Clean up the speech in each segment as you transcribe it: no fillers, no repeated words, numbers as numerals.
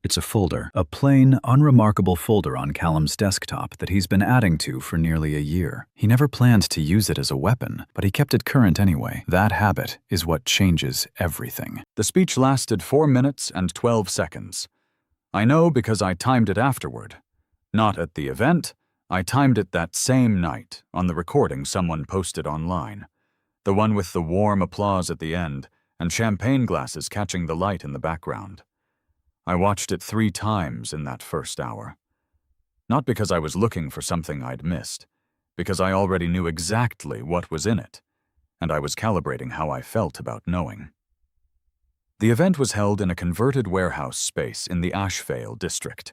It's a folder, a plain, unremarkable folder on Callum's desktop that he's been adding to for nearly a year. He never planned to use it as a weapon, but he kept it current anyway. That habit is what changes everything. The speech lasted 4 minutes and 12 seconds. I know because I timed it afterward. Not at the event, I timed it that same night on the recording someone posted online. The one with the warm applause at the end and champagne glasses catching the light in the background. I watched it 3 times in that first hour. Not because I was looking for something I'd missed, because I already knew exactly what was in it, and I was calibrating how I felt about knowing. The event was held in a converted warehouse space in the Ashvale district,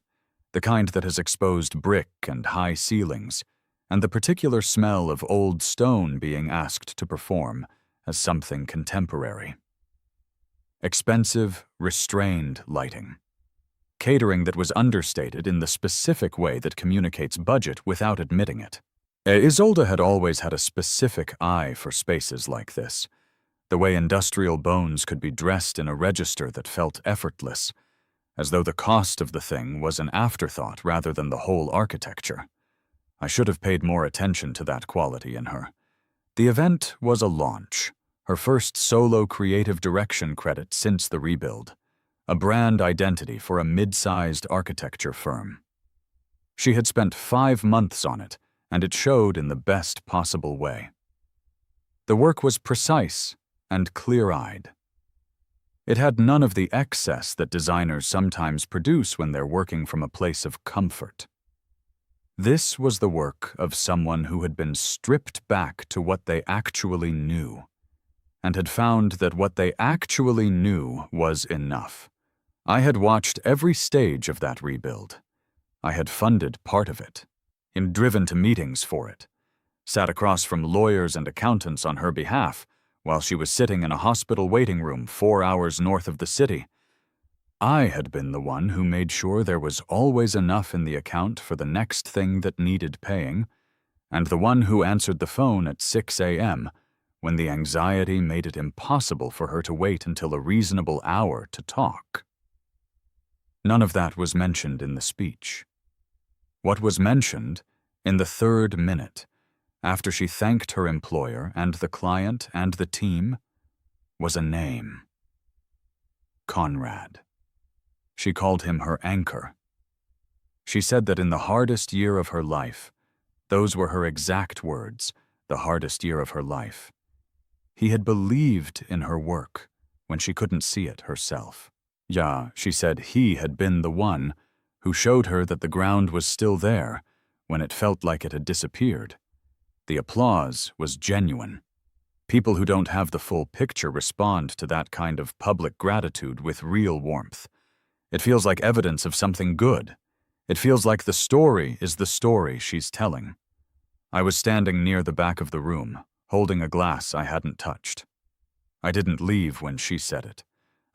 the kind that has exposed brick and high ceilings, and the particular smell of old stone being asked to perform as something contemporary. Expensive, restrained lighting. Catering that was understated in the specific way that communicates budget without admitting it. Isolda had always had a specific eye for spaces like this, the way industrial bones could be dressed in a register that felt effortless, as though the cost of the thing was an afterthought rather than the whole architecture. I should have paid more attention to that quality in her. The event was a launch, her first solo creative direction credit since the rebuild, a brand identity for a mid-sized architecture firm. She had spent 5 months on it, and it showed in the best possible way. The work was precise and clear-eyed. It had none of the excess that designers sometimes produce when they're working from a place of comfort. This was the work of someone who had been stripped back to what they actually knew, and had found that what they actually knew was enough. I had watched every stage of that rebuild. I had funded part of it, and driven to meetings for it, sat across from lawyers and accountants on her behalf while she was sitting in a hospital waiting room 4 hours north of the city. I had been the one who made sure there was always enough in the account for the next thing that needed paying, and the one who answered the phone at 6 a.m. when the anxiety made it impossible for her to wait until a reasonable hour to talk. None of that was mentioned in the speech. What was mentioned, in the 3rd minute, after she thanked her employer and the client and the team, was a name. Conrad. She called him her anchor. She said that in the hardest year of her life, those were her exact words, the hardest year of her life, he had believed in her work when she couldn't see it herself. Yeah, she said he had been the one who showed her that the ground was still there when it felt like it had disappeared. The applause was genuine. People who don't have the full picture respond to that kind of public gratitude with real warmth. It feels like evidence of something good. It feels like the story is the story she's telling. I was standing near the back of the room, holding a glass I hadn't touched. I didn't leave when she said it.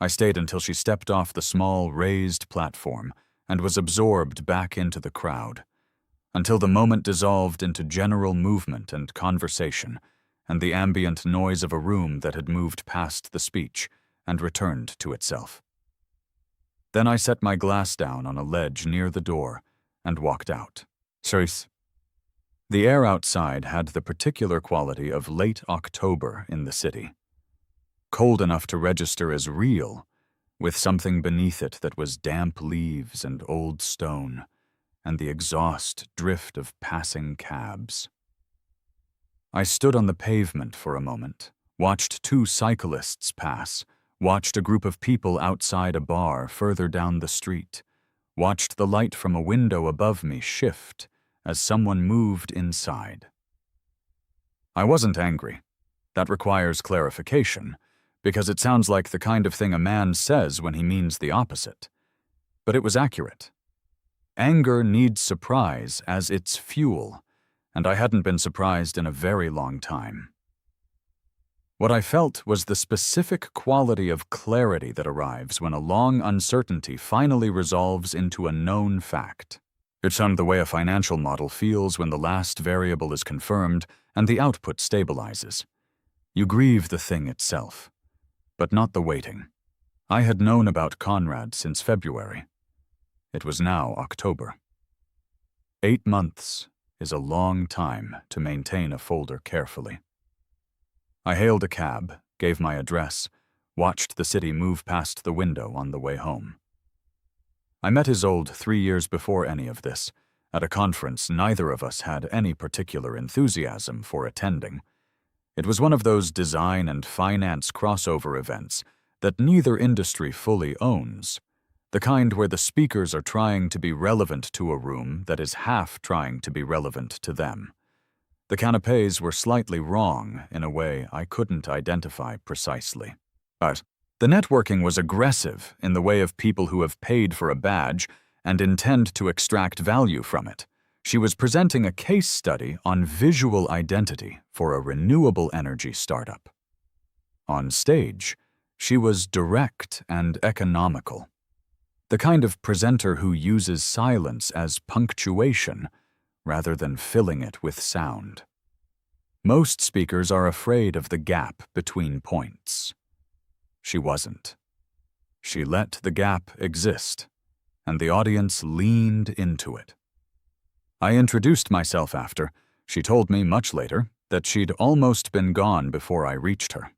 I stayed until she stepped off the small, raised platform and was absorbed back into the crowd, until the moment dissolved into general movement and conversation and the ambient noise of a room that had moved past the speech and returned to itself. Then I set my glass down on a ledge near the door and walked out. Cerise. The air outside had the particular quality of late October in the city. Cold enough to register as real, with something beneath it that was damp leaves and old stone, and the exhaust drift of passing cabs. I stood on the pavement for a moment, watched 2 cyclists pass, watched a group of people outside a bar further down the street, watched the light from a window above me shift as someone moved inside. I wasn't angry. That requires clarification, because it sounds like the kind of thing a man says when he means the opposite. But it was accurate. Anger needs surprise as its fuel, and I hadn't been surprised in a very long time. What I felt was the specific quality of clarity that arrives when a long uncertainty finally resolves into a known fact. It's the way a financial model feels when the last variable is confirmed and the output stabilizes. You grieve the thing itself, but not the waiting. I had known about Conrad since February. It was now October. 8 months is a long time to maintain a folder carefully. I hailed a cab, gave my address, watched the city move past the window on the way home. I met Isolda 3 years before any of this, at a conference neither of us had any particular enthusiasm for attending. It was one of those design and finance crossover events that neither industry fully owns, the kind where the speakers are trying to be relevant to a room that is half trying to be relevant to them. The canapés were slightly wrong in a way I couldn't identify precisely. But the networking was aggressive in the way of people who have paid for a badge and intend to extract value from it. She was presenting a case study on visual identity for a renewable energy startup. On stage, she was direct and economical, the kind of presenter who uses silence as punctuation rather than filling it with sound. Most speakers are afraid of the gap between points. She wasn't. She let the gap exist, and the audience leaned into it. I introduced myself after. She told me much later that she'd almost been gone before I reached her.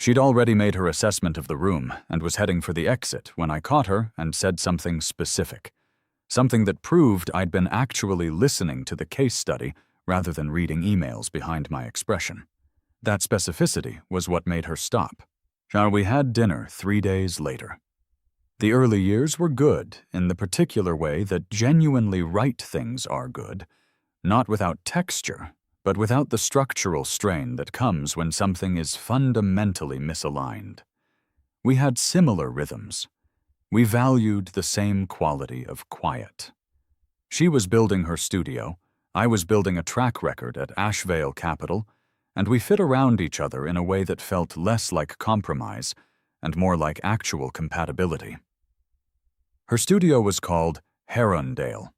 She'd already made her assessment of the room and was heading for the exit when I caught her and said something specific, something that proved I'd been actually listening to the case study rather than reading emails behind my expression. That specificity was what made her stop. We had dinner 3 days later. The early years were good in the particular way that genuinely right things are good, not without texture, but without the structural strain that comes when something is fundamentally misaligned. We had similar rhythms. We valued the same quality of quiet. She was building her studio, I was building a track record at Ashevale Capital, and we fit around each other in a way that felt less like compromise and more like actual compatibility. Her studio was called Herondale,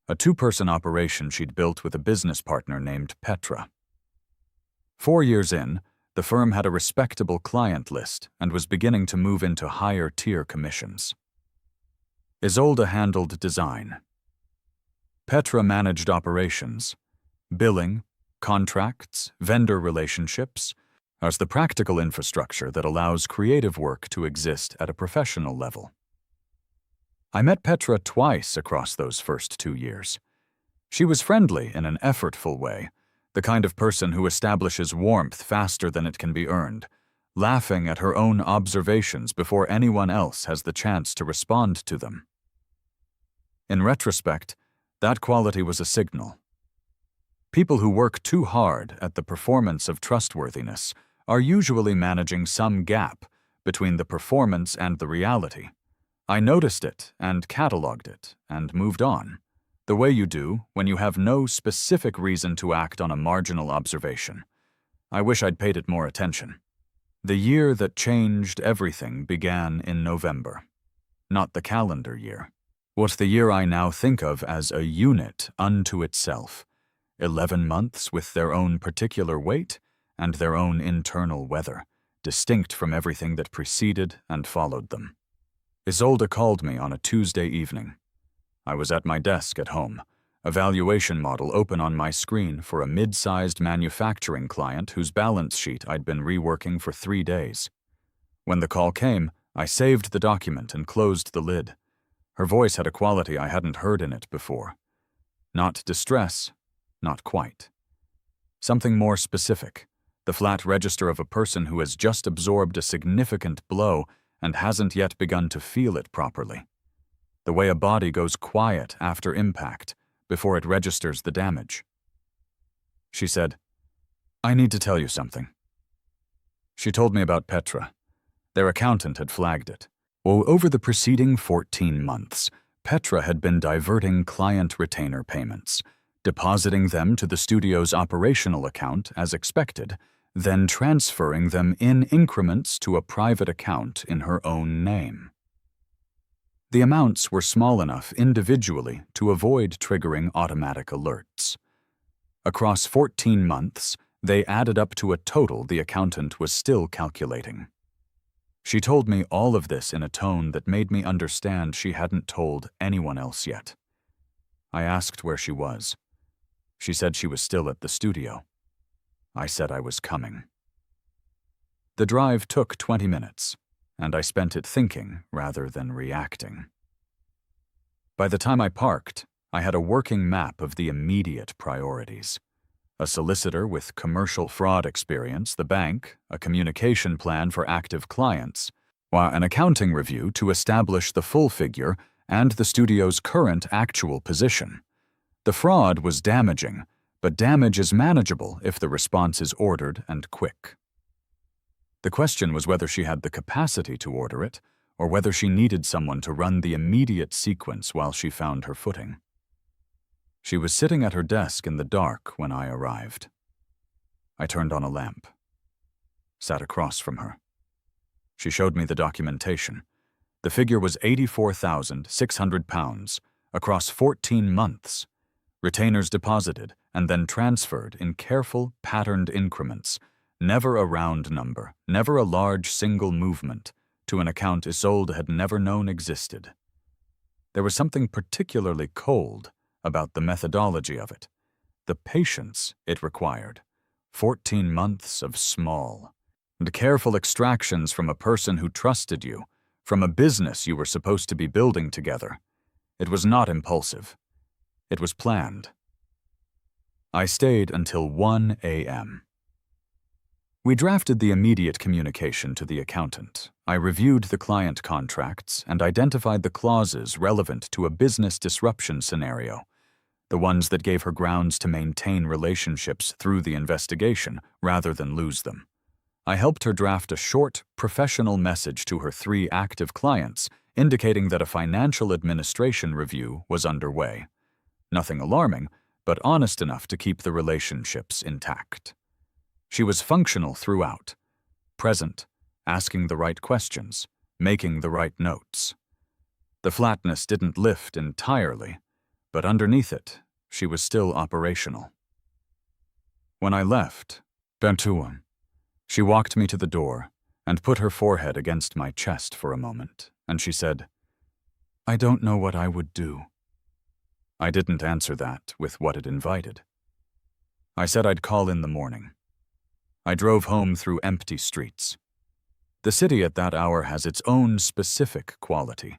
a 2-person operation she'd built with a business partner named Petra. 4 years in, the firm had a respectable client list and was beginning to move into higher-tier commissions. Isolda handled design. Petra managed operations, billing, contracts, vendor relationships, as the practical infrastructure that allows creative work to exist at a professional level. I met Petra twice across those first 2 years. She was friendly in an effortful way, the kind of person who establishes warmth faster than it can be earned, laughing at her own observations before anyone else has the chance to respond to them. In retrospect, that quality was a signal. People who work too hard at the performance of trustworthiness are usually managing some gap between the performance and the reality. I noticed it and cataloged it and moved on, the way you do when you have no specific reason to act on a marginal observation. I wish I'd paid it more attention. The year that changed everything began in November, not the calendar year. What the year I now think of as a unit unto itself, 11 months with their own particular weight and their own internal weather, distinct from everything that preceded and followed them. Isolda called me on a Tuesday evening. I was at my desk at home, a valuation model open on my screen for a mid-sized manufacturing client whose balance sheet I'd been reworking for 3 days. When the call came, I saved the document and closed the lid. Her voice had a quality I hadn't heard in it before. Not distress, not quite. Something more specific, the flat register of a person who has just absorbed a significant blow and hasn't yet begun to feel it properly. The way a body goes quiet after impact before it registers the damage. She said, "I need to tell you something." She told me about Petra. Their accountant had flagged it. Over the preceding 14 months, Petra had been diverting client retainer payments, depositing them to the studio's operational account as expected, then transferring them in increments to a private account in her own name. The amounts were small enough individually to avoid triggering automatic alerts. Across 14 months, they added up to a total the accountant was still calculating. She told me all of this in a tone that made me understand she hadn't told anyone else yet. I asked where she was. She said she was still at the studio. I said I was coming. The drive took 20 minutes, and I spent it thinking rather than reacting. By the time I parked, I had a working map of the immediate priorities. A solicitor with commercial fraud experience, the bank, a communication plan for active clients, while an accounting review to establish the full figure and the studio's current actual position. The fraud was damaging, but damage is manageable if the response is ordered and quick. The question was whether she had the capacity to order it, or whether she needed someone to run the immediate sequence while she found her footing. She was sitting at her desk in the dark when I arrived. I turned on a lamp, sat across from her. She showed me the documentation. The figure was £84,600 across 14 months, retainers deposited and then transferred in careful, patterned increments, never a round number, never a large single movement, to an account Isolda had never known existed. There was something particularly cold about the methodology of it, the patience it required, 14 months of small and careful extractions from a person who trusted you, from a business you were supposed to be building together. It was not impulsive. It was planned. I stayed until 1 a.m. We drafted the immediate communication to the accountant. I reviewed the client contracts and identified the clauses relevant to a business disruption scenario, the ones that gave her grounds to maintain relationships through the investigation rather than lose them. I helped her draft a short, professional message to her 3 active clients, indicating that a financial administration review was underway. Nothing alarming, but honest enough to keep the relationships intact. She was functional throughout, present, asking the right questions, making the right notes. The flatness didn't lift entirely, but underneath it, she was still operational. When I left, Bentuan, she walked me to the door and put her forehead against my chest for a moment, and she said, "I don't know what I would do." I didn't answer that with what it invited. I said I'd call in the morning. I drove home through empty streets. The city at that hour has its own specific quality,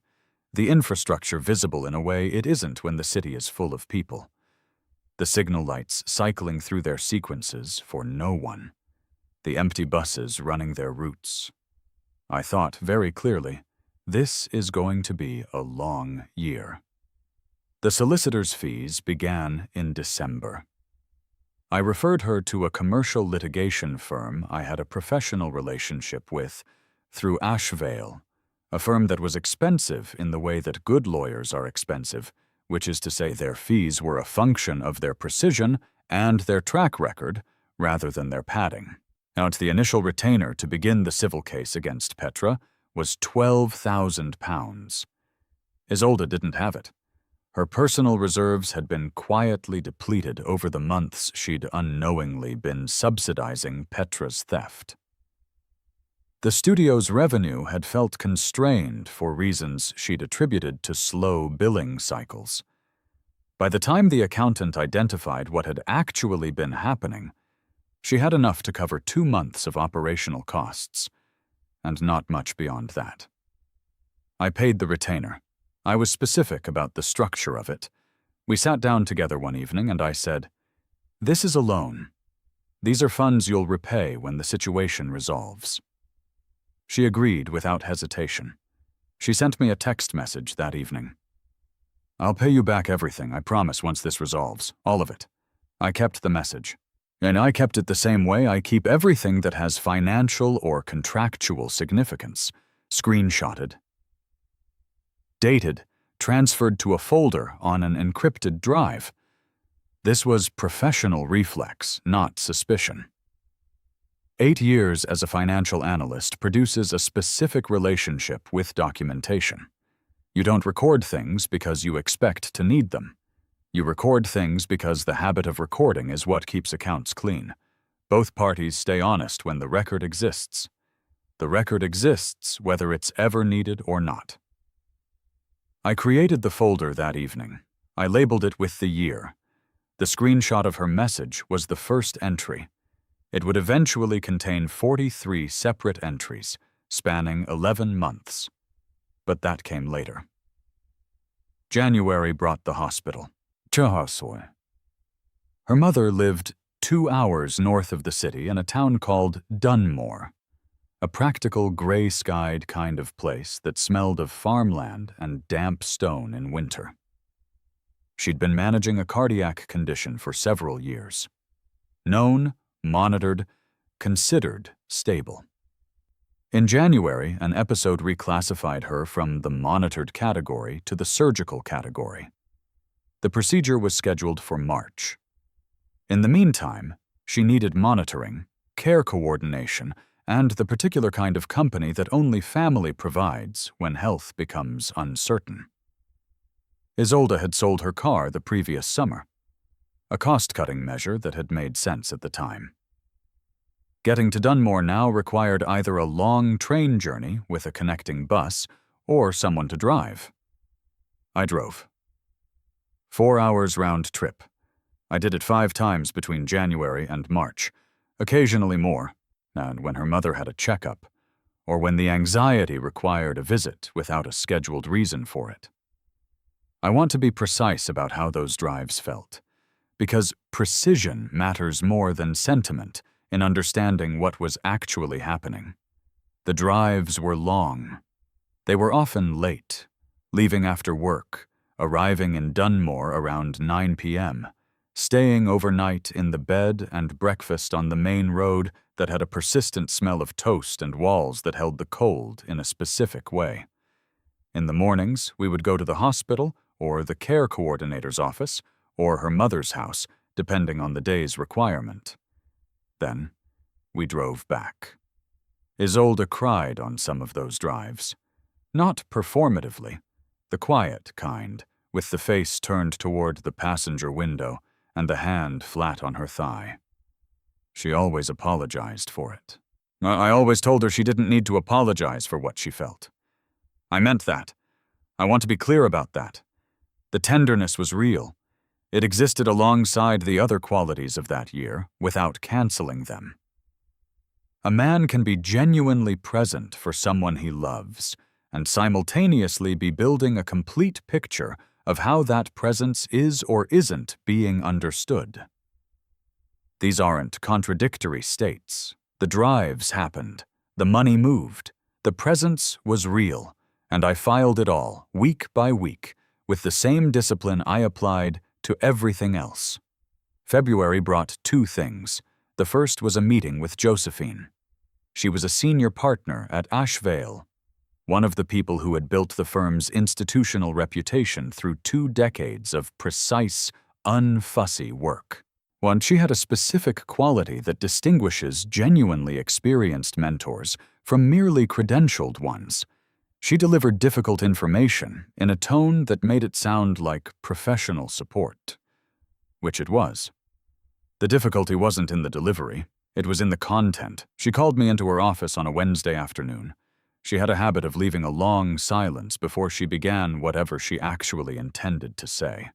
the infrastructure visible in a way it isn't when the city is full of people. The signal lights cycling through their sequences for no one. The empty buses running their routes. I thought very clearly, this is going to be a long year. The solicitor's fees began in December. I referred her to a commercial litigation firm I had a professional relationship with through Ashvale, a firm that was expensive in the way that good lawyers are expensive, which is to say their fees were a function of their precision and their track record rather than their padding. Now, the initial retainer to begin the civil case against Petra was £12,000. Isolda didn't have it. Her personal reserves had been quietly depleted over the months she'd unknowingly been subsidizing Petra's theft. The studio's revenue had felt constrained for reasons she'd attributed to slow billing cycles. By the time the accountant identified what had actually been happening, she had enough to cover 2 months of operational costs, and not much beyond that. I paid the retainer. I was specific about the structure of it. We sat down together one evening and I said, "This is a loan. These are funds you'll repay when the situation resolves." She agreed without hesitation. She sent me a text message that evening. "I'll pay you back everything, I promise, once this resolves. All of it." I kept the message. And I kept it the same way I keep everything that has financial or contractual significance. Screenshotted. Dated, transferred to a folder on an encrypted drive. This was professional reflex, not suspicion. 8 years as a financial analyst produces a specific relationship with documentation. You don't record things because you expect to need them. You record things because the habit of recording is what keeps accounts clean. Both parties stay honest when the record exists. The record exists whether it's ever needed or not. I created the folder that evening. I labeled it with the year. The screenshot of her message was the first entry. It would eventually contain 43 separate entries, spanning 11 months. But that came later. January brought the hospital. Her mother lived 2 hours north of the city in a town called Dunmore, a practical gray-skied kind of place that smelled of farmland and damp stone in winter. She'd been managing a cardiac condition for several years. Known, monitored, considered stable. In January, an episode reclassified her from the monitored category to the surgical category. The procedure was scheduled for March. In the meantime, she needed monitoring, care coordination, and the particular kind of company that only family provides when health becomes uncertain. Isolda had sold her car the previous summer, a cost-cutting measure that had made sense at the time. Getting to Dunmore now required either a long train journey with a connecting bus or someone to drive. I drove. 4 hours round trip. I did it 5 times between January and March, occasionally more, and when her mother had a checkup, or when the anxiety required a visit without a scheduled reason for it. I want to be precise about how those drives felt, because precision matters more than sentiment in understanding what was actually happening. The drives were long. They were often late, leaving after work, arriving in Dunmore around 9 p.m., staying overnight in the bed and breakfast on the main road that had a persistent smell of toast and walls that held the cold in a specific way. In the mornings, we would go to the hospital or the care coordinator's office or her mother's house, depending on the day's requirement. Then, we drove back. Isolda cried on some of those drives. Not performatively, the quiet kind, with the face turned toward the passenger window and the hand flat on her thigh. She always apologized for it. I always told her she didn't need to apologize for what she felt. I meant that. I want to be clear about that. The tenderness was real. It existed alongside the other qualities of that year, without canceling them. A man can be genuinely present for someone he loves, and simultaneously be building a complete picture of how that presence is or isn't being understood. These aren't contradictory states. The drives happened, the money moved, the presence was real, and I filed it all, week by week, with the same discipline I applied to everything else. February brought 2 things. The first was a meeting with Josephine. She was a senior partner at Ashvale, one of the people who had built the firm's institutional reputation through 2 decades of precise, unfussy work. She had a specific quality that distinguishes genuinely experienced mentors from merely credentialed ones. She delivered difficult information in a tone that made it sound like professional support, which it was. The difficulty wasn't in the delivery, it was in the content. She called me into her office on a Wednesday afternoon. She had a habit of leaving a long silence before she began whatever she actually intended to say.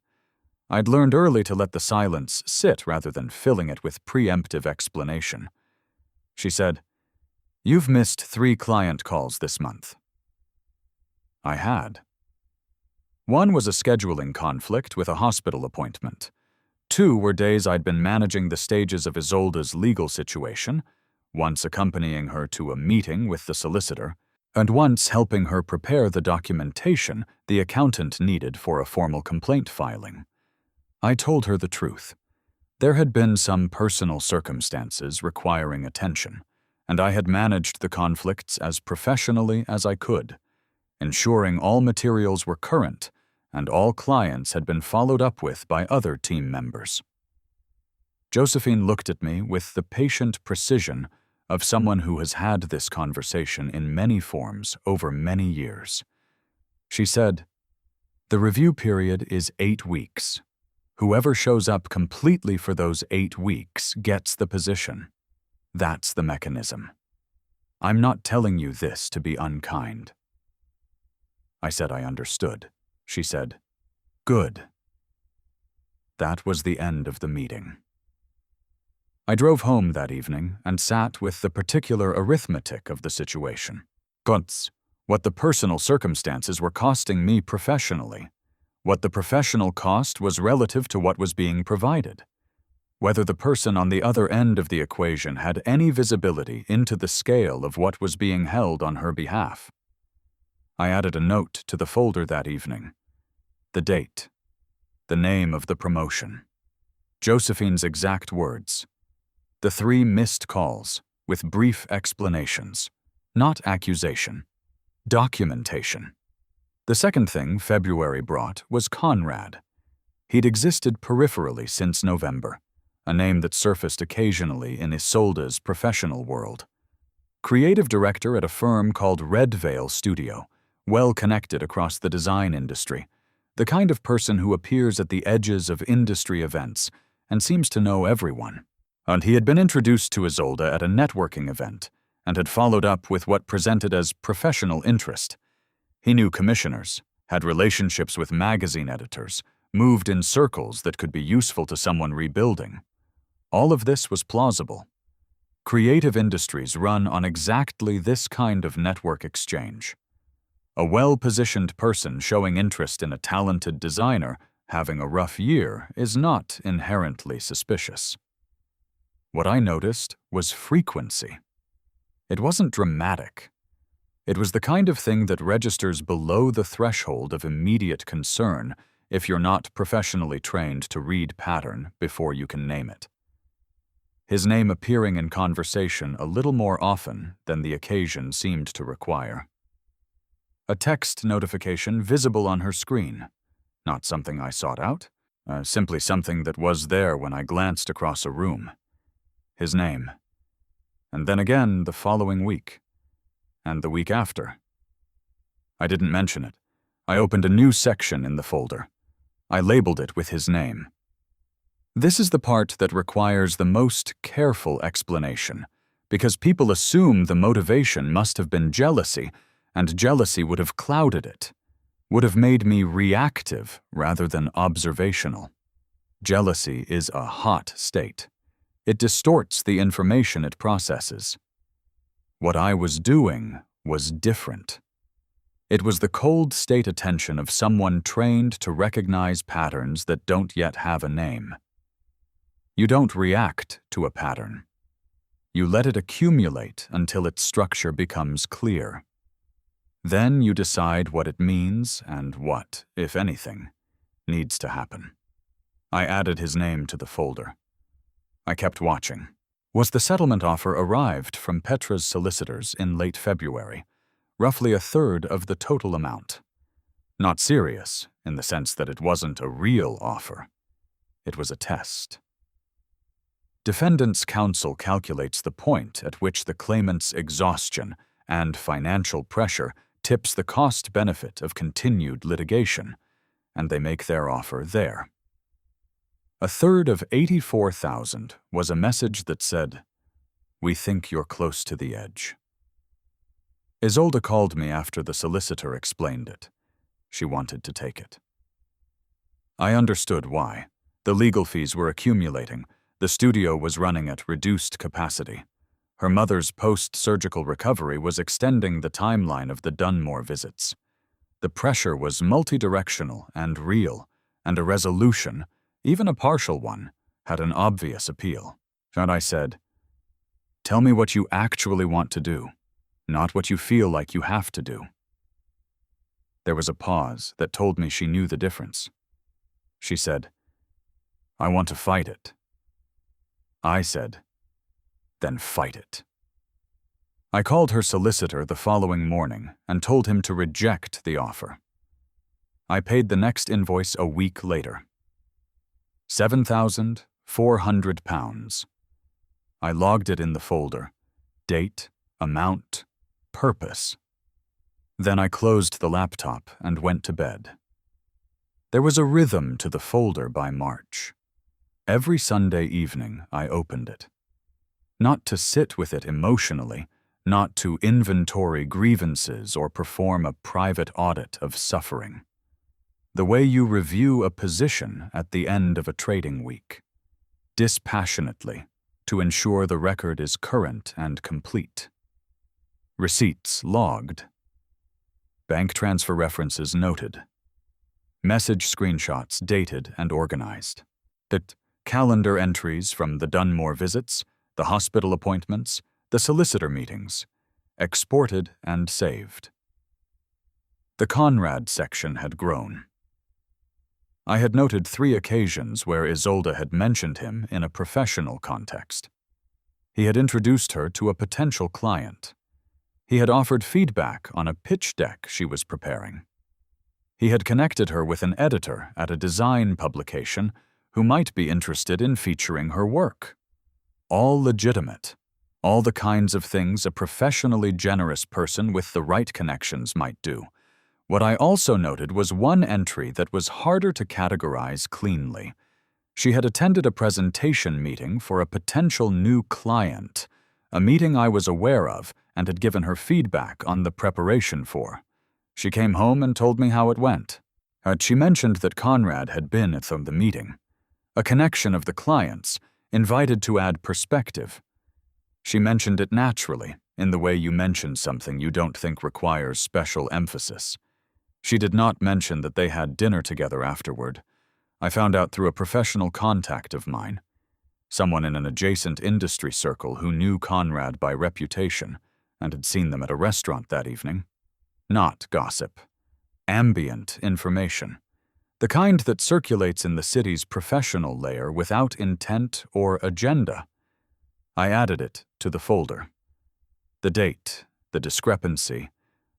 I'd learned early to let the silence sit rather than filling it with preemptive explanation. She said, "You've missed 3 client calls this month." I had. 1 was a scheduling conflict with a hospital appointment. 2 were days I'd been managing the stages of Isolda's legal situation, once accompanying her to a meeting with the solicitor, and once helping her prepare the documentation the accountant needed for a formal complaint filing. I told her the truth. There had been some personal circumstances requiring attention, and I had managed the conflicts as professionally as I could, ensuring all materials were current and all clients had been followed up with by other team members. Josephine looked at me with the patient precision of someone who has had this conversation in many forms over many years. She said, "The review period is 8 weeks. Whoever shows up completely for those 8 weeks gets the position. That's the mechanism." I'm not telling you this to be unkind." I said I understood. She said, "Good." That was the end of the meeting. I drove home that evening and sat with the particular arithmetic of the situation. Gods, what the personal circumstances were costing me professionally. What the professional cost was relative to what was being provided. Whether the person on the other end of the equation had any visibility into the scale of what was being held on her behalf. I added a note to the folder that evening. The date. The name of the promotion. Josephine's exact words. The 3 missed calls, with brief explanations. Not accusation. Documentation. The second thing February brought was Conrad. He'd existed peripherally since November, a name that surfaced occasionally in Isolda's professional world. Creative director at a firm called Red Veil Studio, well connected across the design industry, the kind of person who appears at the edges of industry events and seems to know everyone. And he had been introduced to Isolda at a networking event and had followed up with what presented as professional interest. He knew commissioners, had relationships with magazine editors, moved in circles that could be useful to someone rebuilding. All of this was plausible. Creative industries run on exactly this kind of network exchange. A well-positioned person showing interest in a talented designer having a rough year is not inherently suspicious. What I noticed was frequency. It wasn't dramatic. It was the kind of thing that registers below the threshold of immediate concern if you're not professionally trained to read pattern before you can name it. His name appearing in conversation a little more often than the occasion seemed to require. A text notification visible on her screen. Not something I sought out, simply something that was there when I glanced across a room. His name. And then again the following week. And the week after. I didn't mention it. I opened a new section in the folder. I labeled it with his name. This is the part that requires the most careful explanation, because people assume the motivation must have been jealousy, and jealousy would have clouded it, would have made me reactive rather than observational. Jealousy is a hot state. It distorts the information it processes. What I was doing was different. It was the cold state attention of someone trained to recognize patterns that don't yet have a name. You don't react to a pattern. You let it accumulate until its structure becomes clear. Then you decide what it means and what, if anything, needs to happen. I added his name to the folder. I kept watching. Was the settlement offer arrived from Petra's solicitors in late February, roughly 1/3 of the total amount. Not serious, in the sense that it wasn't a real offer. It was a test. Defendant's counsel calculates the point at which the claimant's exhaustion and financial pressure tips the cost-benefit of continued litigation, and they make their offer there. 1/3 of $84,000 was a message that said, "We think you're close to the edge." Isolda called me after the solicitor explained it. She wanted to take it. I understood why. The legal fees were accumulating. The studio was running at reduced capacity. Her mother's post-surgical recovery was extending the timeline of the Dunmore visits. The pressure was multidirectional and real, and a resolution, even a partial one, had an obvious appeal. And I said, "Tell me what you actually want to do, not what you feel like you have to do." There was a pause that told me she knew the difference. She said, "I want to fight it." I said, "Then fight it." I called her solicitor the following morning and told him to reject the offer. I paid the next invoice a week later. £7,400. I logged it in the folder. Date, amount, purpose. Then I closed the laptop and went to bed. There was a rhythm to the folder by March. Every Sunday evening I opened it. Not to sit with it emotionally, not to inventory grievances or perform a private audit of suffering. The way you review a position at the end of a trading week, dispassionately, to ensure the record is current and complete. Receipts logged. Bank transfer references noted. Message screenshots dated and organized. Calendar entries from the Dunmore visits, the hospital appointments, the solicitor meetings, exported and saved. The Conrad section had grown. I had noted 3 occasions where Isolda had mentioned him in a professional context. He had introduced her to a potential client. He had offered feedback on a pitch deck she was preparing. He had connected her with an editor at a design publication who might be interested in featuring her work. All legitimate, all the kinds of things a professionally generous person with the right connections might do. What I also noted was one entry that was harder to categorize cleanly. She had attended a presentation meeting for a potential new client, a meeting I was aware of and had given her feedback on the preparation for. She came home and told me how it went. She mentioned that Conrad had been at the meeting, a connection of the clients, invited to add perspective. She mentioned it naturally, in the way you mention something you don't think requires special emphasis. She did not mention that they had dinner together afterward. I found out through a professional contact of mine, someone in an adjacent industry circle who knew Conrad by reputation and had seen them at a restaurant that evening. Not gossip. Ambient information. The kind that circulates in the city's professional layer without intent or agenda. I added it to the folder. The date, the discrepancy,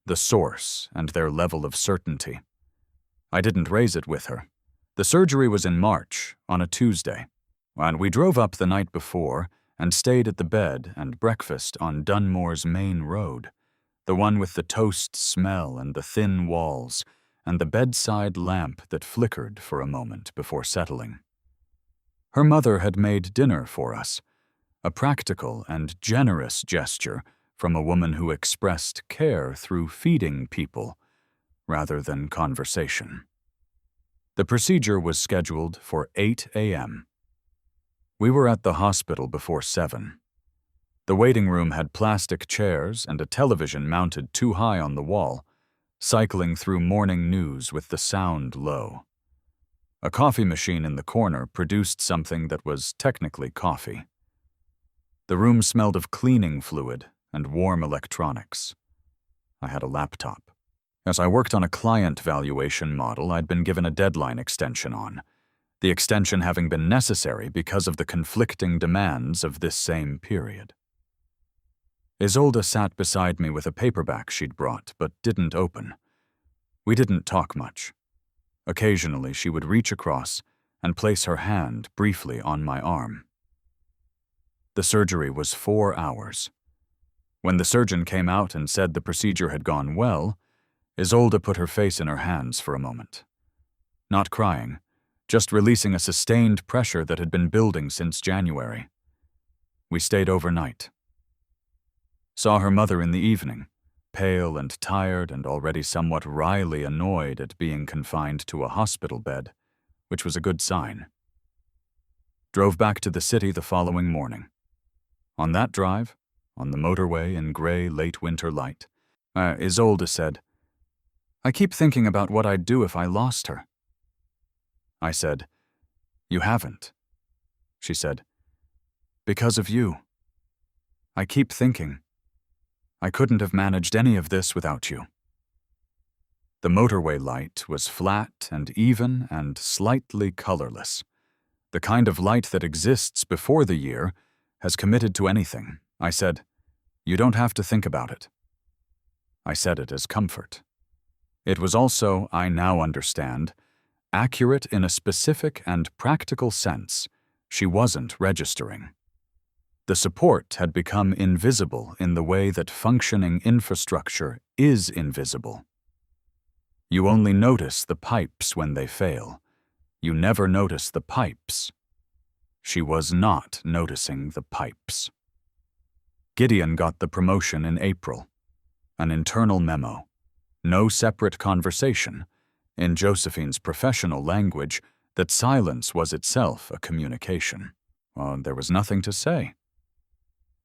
the source, and their level of certainty. I didn't raise it with her. The surgery was in March, on a Tuesday, and we drove up the night before and stayed at the bed and breakfast on Dunmore's main road, the one with the toast smell and the thin walls, and the bedside lamp that flickered for a moment before settling. Her mother had made dinner for us, a practical and generous gesture from a woman who expressed care through feeding people rather than conversation. The procedure was scheduled for 8 a.m. We were at the hospital before 7. The waiting room had plastic chairs and a television mounted too high on the wall, cycling through morning news with the sound low. A coffee machine in the corner produced something that was technically coffee. The room smelled of cleaning fluid and warm electronics. I had a laptop. As I worked on a client valuation model I'd been given a deadline extension on, the extension having been necessary because of the conflicting demands of this same period. Isolda sat beside me with a paperback she'd brought, but didn't open. We didn't talk much. Occasionally she would reach across and place her hand briefly on my arm. The surgery was 4 hours. When the surgeon came out and said the procedure had gone well, Isolda put her face in her hands for a moment. Not crying, just releasing a sustained pressure that had been building since January. We stayed overnight. Saw her mother in the evening, pale and tired and already somewhat wryly annoyed at being confined to a hospital bed, which was a good sign. Drove back to the city the following morning. On that drive, on the motorway in gray late winter light, Isolda said, "I keep thinking about what I'd do if I lost her." I said, "You haven't." She said, "Because of you. I keep thinking, I couldn't have managed any of this without you." The motorway light was flat and even and slightly colorless, the kind of light that exists before the year has committed to anything. I said, "You don't have to think about it." I said it as comfort. It was also, I now understand, accurate in a specific and practical sense. She wasn't registering. The support had become invisible in the way that functioning infrastructure is invisible. You only notice the pipes when they fail. You never notice the pipes. She was not noticing the pipes. Gideon got the promotion in April. An internal memo. No separate conversation. In Josephine's professional language, that silence was itself a communication. There was nothing to say.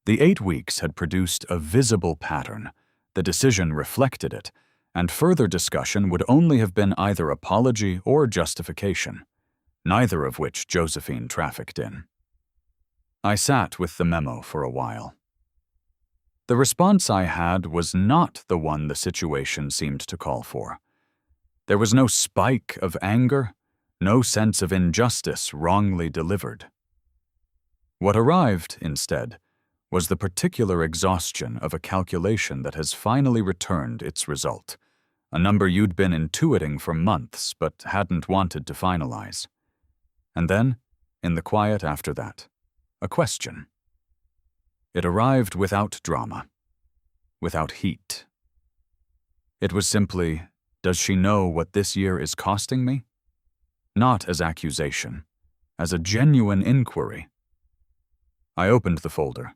The 8 weeks had produced a visible pattern. The decision reflected it, and further discussion would only have been either apology or justification, neither of which Josephine trafficked in. I sat with the memo for a while. The response I had was not the one the situation seemed to call for. There was no spike of anger, no sense of injustice wrongly delivered. What arrived, instead, was the particular exhaustion of a calculation that has finally returned its result, a number you'd been intuiting for months but hadn't wanted to finalize. And then, in the quiet after that, a question. It arrived without drama, without heat. It was simply, does she know what this year is costing me? Not as accusation, as a genuine inquiry. I opened the folder.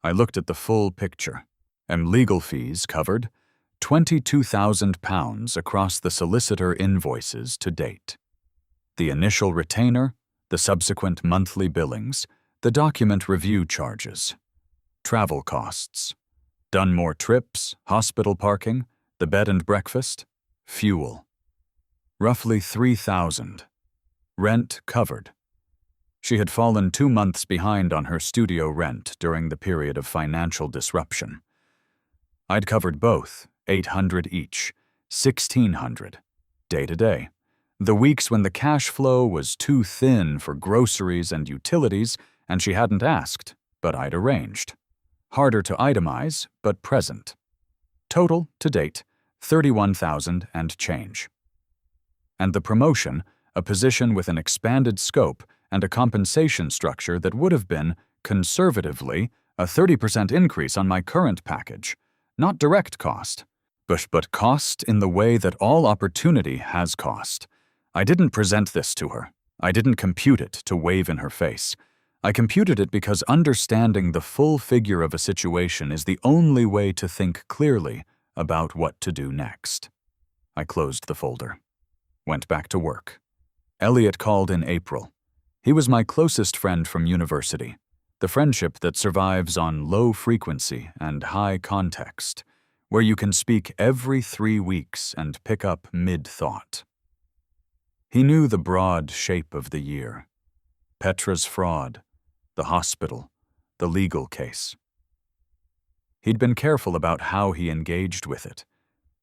I looked at the full picture. Legal fees covered £22,000 across the solicitor invoices to date. The initial retainer, the subsequent monthly billings, the document review charges, travel costs, done more trips, hospital parking, the bed and breakfast, fuel. Roughly $3,000. Rent covered. She had fallen 2 months behind on her studio rent during the period of financial disruption. I'd covered both, $800 each, $1,600, day to day. The weeks when the cash flow was too thin for groceries and utilities, and she hadn't asked, but I'd arranged. Harder to itemize, but present. Total, to date, $31,000 and change. And the promotion, a position with an expanded scope and a compensation structure that would have been, conservatively, a 30% increase on my current package. Not direct cost, but cost in the way that all opportunity has cost. I didn't present this to her. I didn't compute it to wave in her face. I computed it because understanding the full figure of a situation is the only way to think clearly about what to do next. I closed the folder. Went back to work. Elliot called in April. He was my closest friend from university, the friendship that survives on low frequency and high context, where you can speak every 3 weeks and pick up mid-thought. He knew the broad shape of the year. Petra's fraud, the hospital, the legal case. He'd been careful about how he engaged with it,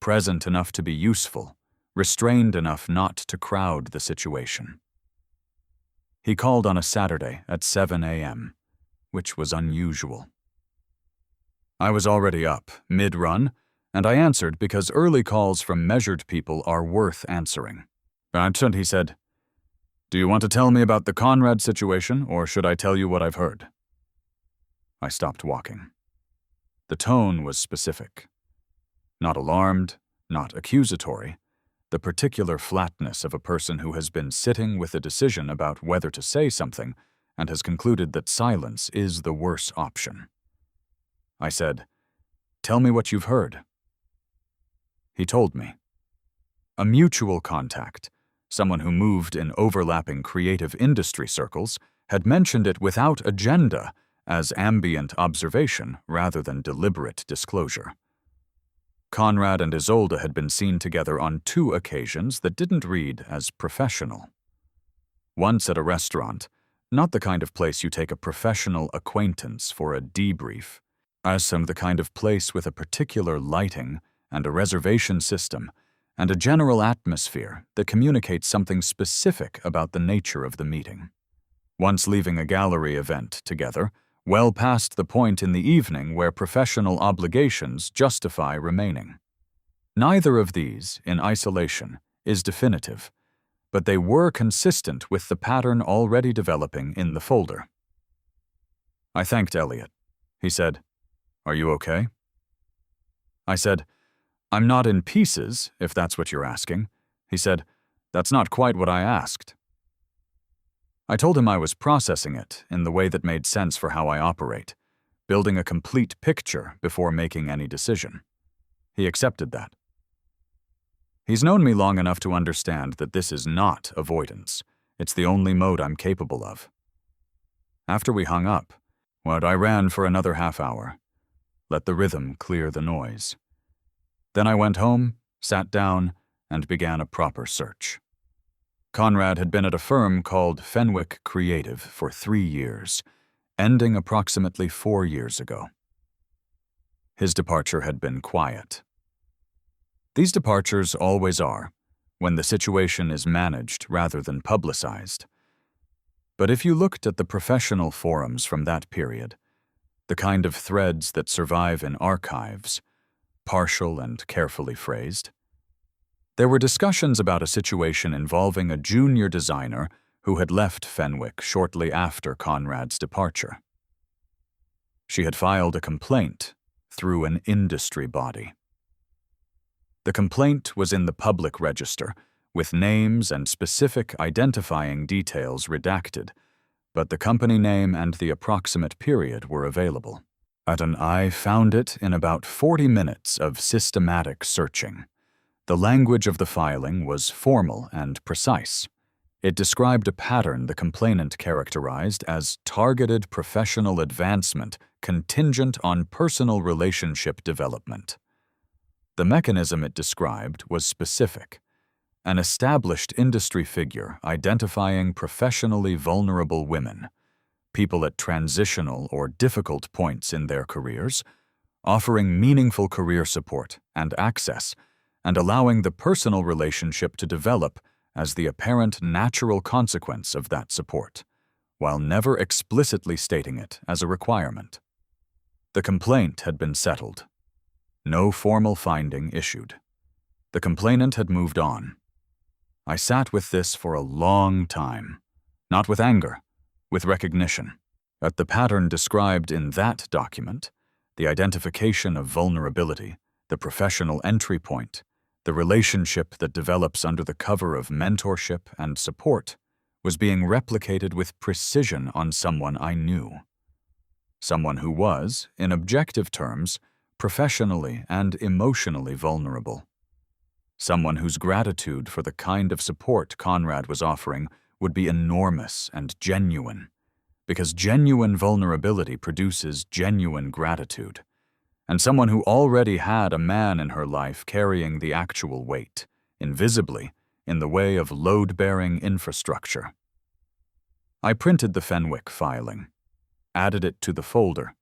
present enough to be useful, restrained enough not to crowd the situation. He called on a Saturday at 7 a.m., which was unusual. I was already up, mid-run, and I answered because early calls from measured people are worth answering. And he said, "Do you want to tell me about the Conrad situation, or should I tell you what I've heard?" I stopped walking. The tone was specific. Not alarmed, not accusatory, the particular flatness of a person who has been sitting with a decision about whether to say something and has concluded that silence is the worse option. I said, "Tell me what you've heard." He told me. A mutual contact, someone who moved in overlapping creative industry circles, had mentioned it without agenda as ambient observation rather than deliberate disclosure. Conrad and Isolda had been seen together on 2 occasions that didn't read as professional. Once at a restaurant, not the kind of place you take a professional acquaintance for a debrief, as the kind of place with a particular lighting and a reservation system and a general atmosphere that communicates something specific about the nature of the meeting. Once leaving a gallery event together, well past the point in the evening where professional obligations justify remaining. Neither of these, in isolation, is definitive, but they were consistent with the pattern already developing in the folder. I thanked Elliot. He said, "Are you okay?" I said, "I'm not in pieces, if that's what you're asking." He said, "That's not quite what I asked." I told him I was processing it in the way that made sense for how I operate, building a complete picture before making any decision. He accepted that. He's known me long enough to understand that this is not avoidance. It's the only mode I'm capable of. After we hung up, I ran for another half hour. Let the rhythm clear the noise. Then I went home, sat down, and began a proper search. Conrad had been at a firm called Fenwick Creative for 3 years, ending approximately 4 years ago. His departure had been quiet. These departures always are, when the situation is managed rather than publicized. But if you looked at the professional forums from that period, the kind of threads that survive in archives, partial and carefully phrased, there were discussions about a situation involving a junior designer who had left Fenwick shortly after Conrad's departure. She had filed a complaint through an industry body. The complaint was in the public register, with names and specific identifying details redacted, but the company name and the approximate period were available. I found it in about 40 minutes of systematic searching. The language of the filing was formal and precise. It described a pattern the complainant characterized as targeted professional advancement contingent on personal relationship development. The mechanism it described was specific. An established industry figure identifying professionally vulnerable women, people at transitional or difficult points in their careers, offering meaningful career support and access, and allowing the personal relationship to develop as the apparent natural consequence of that support, while never explicitly stating it as a requirement. The complaint had been settled. No formal finding issued. The complainant had moved on. I sat with this for a long time, not with anger, with recognition. At the pattern described in that document, the identification of vulnerability, the professional entry point, the relationship that develops under the cover of mentorship and support, was being replicated with precision on someone I knew. Someone who was, in objective terms, professionally and emotionally vulnerable. Someone whose gratitude for the kind of support Conrad was offering would be enormous and genuine, because genuine vulnerability produces genuine gratitude, and someone who already had a man in her life carrying the actual weight, invisibly, in the way of load-bearing infrastructure. I printed the Fenwick filing, added it to the folder,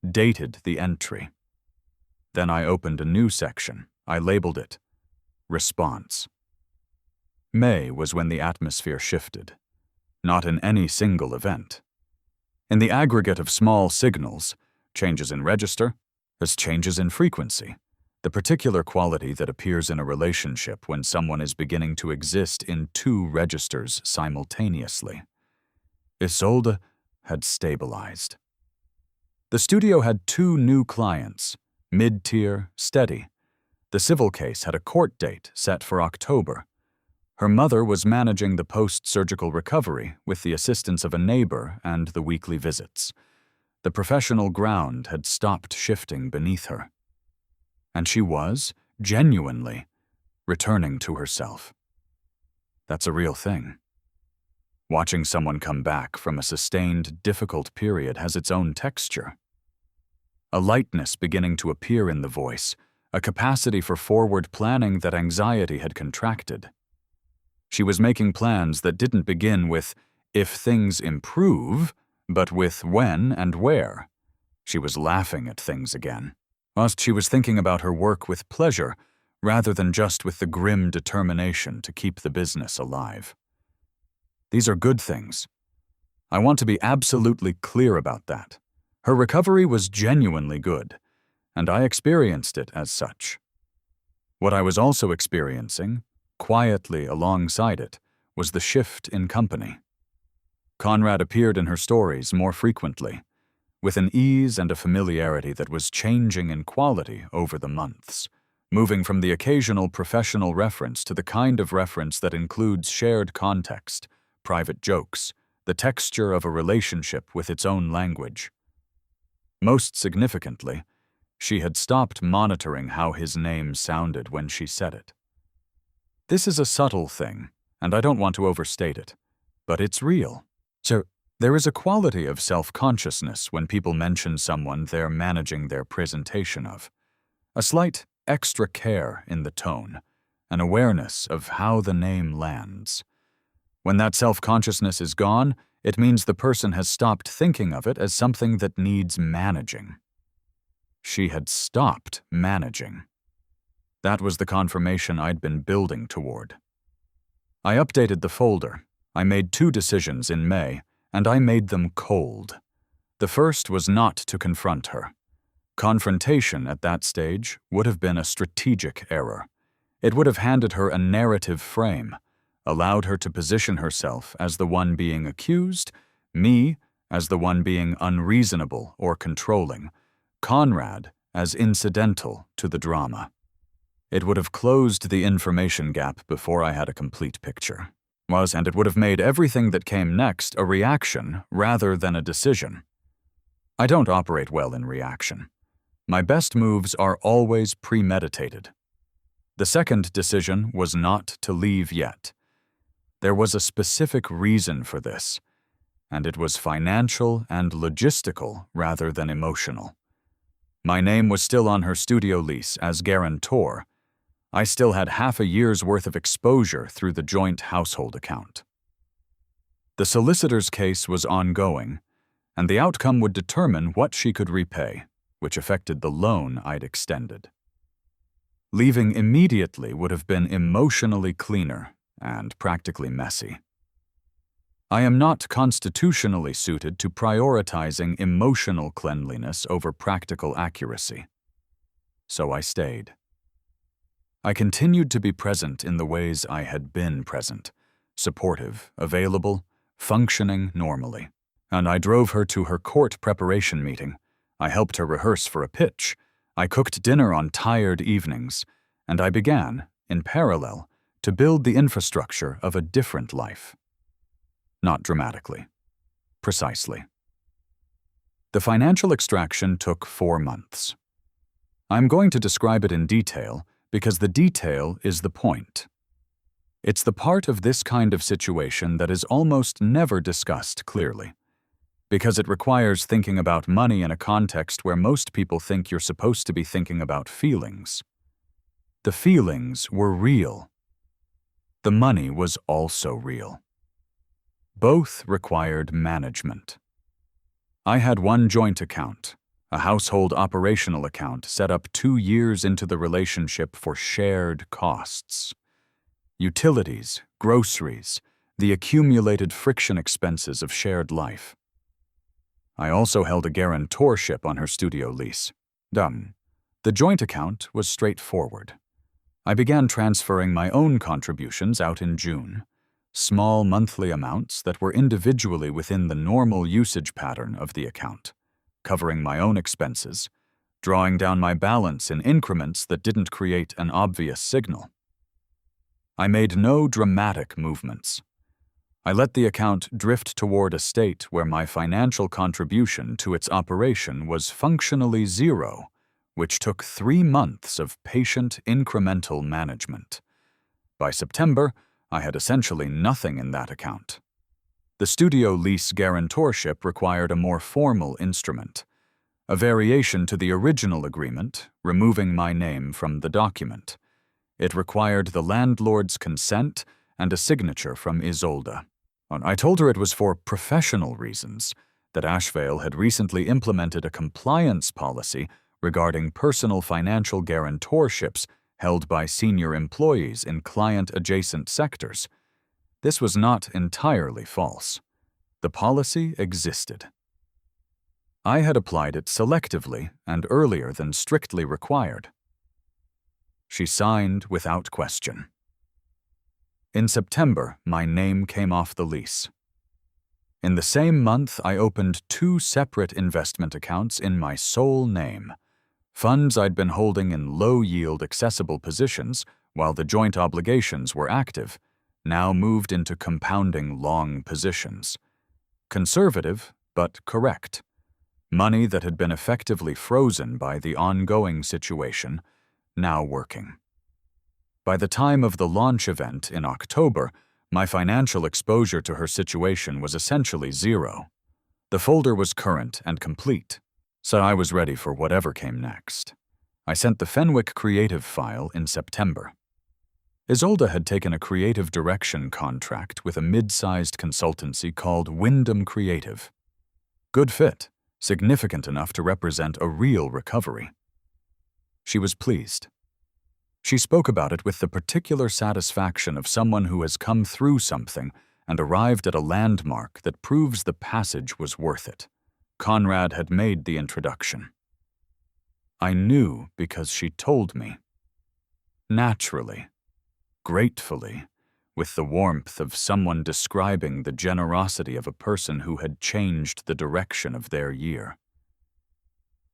dated the entry. Then I opened a new section. I labeled it Response. May was when the atmosphere shifted, not in any single event. In the aggregate of small signals, changes in register, as changes in frequency, the particular quality that appears in a relationship when someone is beginning to exist in 2 registers simultaneously. Isolda had stabilized. The studio had 2 new clients, mid-tier, steady. The civil case had a court date set for October. Her mother was managing the post-surgical recovery with the assistance of a neighbor and the weekly visits. The professional ground had stopped shifting beneath her. And she was, genuinely, returning to herself. That's a real thing. Watching someone come back from a sustained, difficult period has its own texture. A lightness beginning to appear in the voice, a capacity for forward planning that anxiety had contracted. She was making plans that didn't begin with, if things improve, but with when and where. She was laughing at things again. Whilst she was thinking about her work with pleasure, rather than just with the grim determination to keep the business alive. These are good things. I want to be absolutely clear about that. Her recovery was genuinely good, and I experienced it as such. What I was also experiencing, quietly alongside it, was the shift in company. Conrad appeared in her stories more frequently, with an ease and a familiarity that was changing in quality over the months, moving from the occasional professional reference to the kind of reference that includes shared context, private jokes, the texture of a relationship with its own language. Most significantly, she had stopped monitoring how his name sounded when she said it. This is a subtle thing, and I don't want to overstate it, but it's real. So, there is a quality of self-consciousness when people mention someone they're managing their presentation of. A slight extra care in the tone, an awareness of how the name lands. When that self-consciousness is gone, it means the person has stopped thinking of it as something that needs managing. She had stopped managing. That was the confirmation I'd been building toward. I updated the folder. I made 2 decisions in May, and I made them cold. The first was not to confront her. Confrontation at that stage would have been a strategic error. It would have handed her a narrative frame, allowed her to position herself as the one being accused, me as the one being unreasonable or controlling, Conrad as incidental to the drama. It would have closed the information gap before I had a complete picture. And it would have made everything that came next a reaction rather than a decision. I don't operate well in reaction. My best moves are always premeditated. The second decision was not to leave yet. There was a specific reason for this, and it was financial and logistical rather than emotional. My name was still on her studio lease as guarantor. I still had half a year's worth of exposure through the joint household account. The solicitor's case was ongoing, and the outcome would determine what she could repay, which affected the loan I'd extended. Leaving immediately would have been emotionally cleaner and practically messy. I am not constitutionally suited to prioritizing emotional cleanliness over practical accuracy. So I stayed. I continued to be present in the ways I had been present, supportive, available, functioning normally. And I drove her to her court preparation meeting. I helped her rehearse for a pitch. I cooked dinner on tired evenings. And I began, in parallel, to build the infrastructure of a different life. Not dramatically. Precisely. The financial extraction took 4 months. I'm going to describe it in detail because the detail is the point. It's the part of this kind of situation that is almost never discussed clearly, because it requires thinking about money in a context where most people think you're supposed to be thinking about feelings. The feelings were real. The money was also real. Both required management. I had one joint account, a household operational account set up 2 years into the relationship for shared costs. Utilities, groceries, the accumulated friction expenses of shared life. I also held a guarantorship on her studio lease. Done. The joint account was straightforward. I began transferring my own contributions out in June. Small monthly amounts that were individually within the normal usage pattern of the account, covering my own expenses, drawing down my balance in increments that didn't create an obvious signal. I made no dramatic movements. I let the account drift toward a state where my financial contribution to its operation was functionally zero, which took 3 months of patient incremental management. By September, I had essentially nothing in that account. The studio lease guarantorship required a more formal instrument, a variation to the original agreement, removing my name from the document. It required the landlord's consent and a signature from Isolda. I told her it was for professional reasons, that Ashevale had recently implemented a compliance policy regarding personal financial guarantorships held by senior employees in client-adjacent sectors. This was not entirely false. The policy existed. I had applied it selectively and earlier than strictly required. She signed without question. In September, my name came off the lease. In the same month, I opened 2 separate investment accounts in my sole name. Funds I'd been holding in low-yield accessible positions while the joint obligations were active, now moved into compounding long positions. Conservative, but correct. Money that had been effectively frozen by the ongoing situation, now working. By the time of the launch event in October, my financial exposure to her situation was essentially zero. The folder was current and complete, so I was ready for whatever came next. I sent the Fenwick Creative file in September. Isolda had taken a creative direction contract with a mid-sized consultancy called Wyndham Creative. Good fit, significant enough to represent a real recovery. She was pleased. She spoke about it with the particular satisfaction of someone who has come through something and arrived at a landmark that proves the passage was worth it. Conrad had made the introduction. I knew because she told me. Naturally, gratefully, with the warmth of someone describing the generosity of a person who had changed the direction of their year.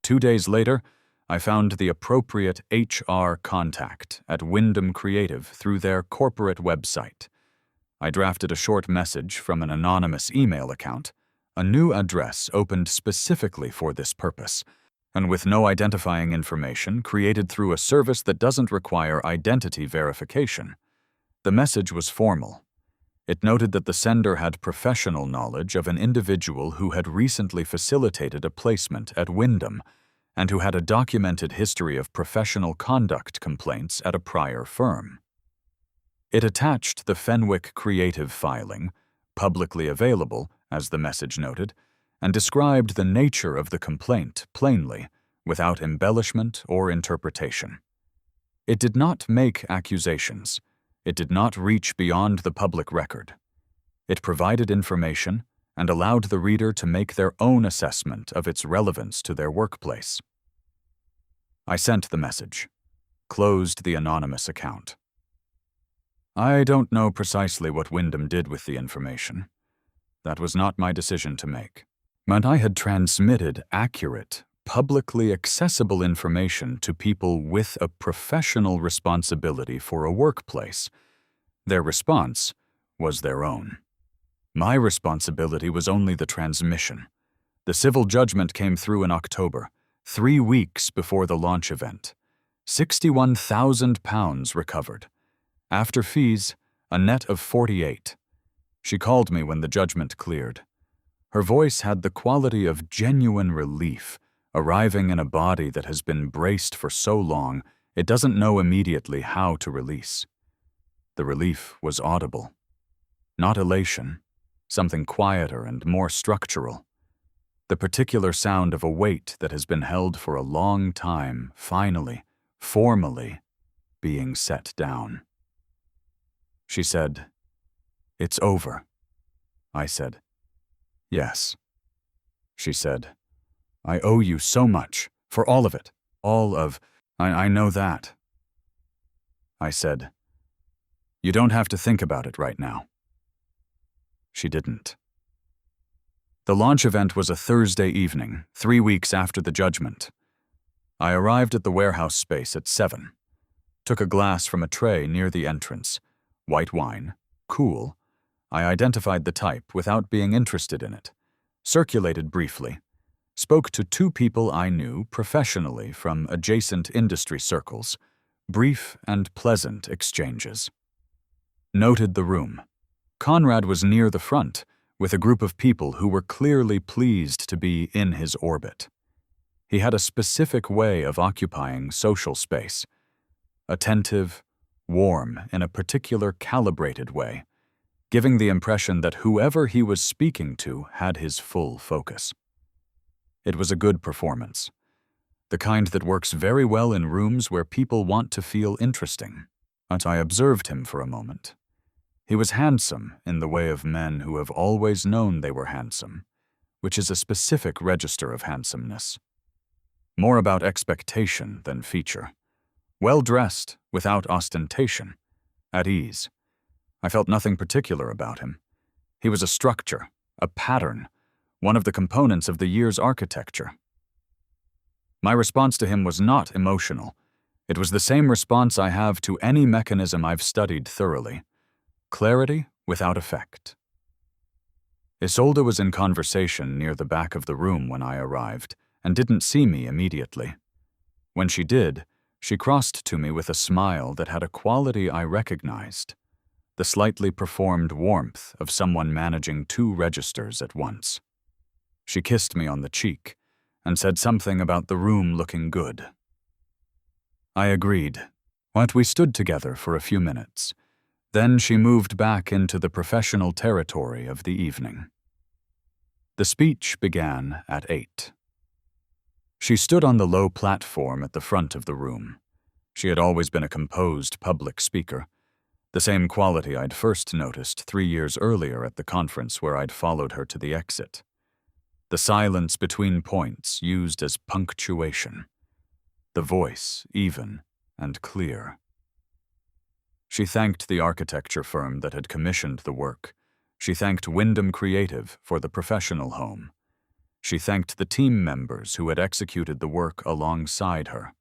2 days later, I found the appropriate HR contact at Wyndham Creative through their corporate website. I drafted a short message from an anonymous email account, a new address opened specifically for this purpose, and with no identifying information created through a service that doesn't require identity verification. The message was formal. It noted that the sender had professional knowledge of an individual who had recently facilitated a placement at Wyndham and who had a documented history of professional conduct complaints at a prior firm. It attached the Fenwick Creative filing, publicly available, as the message noted, and described the nature of the complaint plainly, without embellishment or interpretation. It did not make accusations. It did not reach beyond the public record. It provided information and allowed the reader to make their own assessment of its relevance to their workplace. I sent the message, closed the anonymous account. I don't know precisely what Wyndham did with the information. That was not my decision to make. But I had transmitted accurate, publicly accessible information to people with a professional responsibility for a workplace. Their response was their own. My responsibility was only the transmission. The civil judgment came through in October, 3 weeks before the launch event. £61,000 recovered. After fees, a net of 48. She called me when the judgment cleared. Her voice had the quality of genuine relief, arriving in a body that has been braced for so long it doesn't know immediately how to release. The relief was audible. Not elation, something quieter and more structural. The particular sound of a weight that has been held for a long time, finally, formally, being set down. She said, "It's over." I said, "Yes." She said, "I owe you so much, for all of it, I know that." I said, "You don't have to think about it right now." She didn't. The launch event was a Thursday evening, 3 weeks after the judgment. I arrived at the warehouse space at 7, took a glass from a tray near the entrance, white wine, cool. I identified the type without being interested in it, circulated briefly, spoke to 2 people I knew professionally from adjacent industry circles, brief and pleasant exchanges. Noted the room. Conrad was near the front, with a group of people who were clearly pleased to be in his orbit. He had a specific way of occupying social space, attentive, warm in a particular calibrated way, giving the impression that whoever he was speaking to had his full focus. It was a good performance, the kind that works very well in rooms where people want to feel interesting. But I observed him for a moment. He was handsome in the way of men who have always known they were handsome, which is a specific register of handsomeness. More about expectation than feature. Well-dressed, without ostentation, at ease. I felt nothing particular about him. He was a structure, a pattern, one of the components of the year's architecture. My response to him was not emotional. It was the same response I have to any mechanism I've studied thoroughly. Clarity without effect. Isolda was in conversation near the back of the room when I arrived and didn't see me immediately. When she did, she crossed to me with a smile that had a quality I recognized, the slightly performed warmth of someone managing 2 registers at once. She kissed me on the cheek and said something about the room looking good. I agreed, but we stood together for a few minutes. Then she moved back into the professional territory of the evening. The speech began at 8. She stood on the low platform at the front of the room. She had always been a composed public speaker, the same quality I'd first noticed 3 years earlier at the conference where I'd followed her to the exit. The silence between points used as punctuation. The voice even and clear. She thanked the architecture firm that had commissioned the work. She thanked Wyndham Creative for the professional home. She thanked the team members who had executed the work alongside her.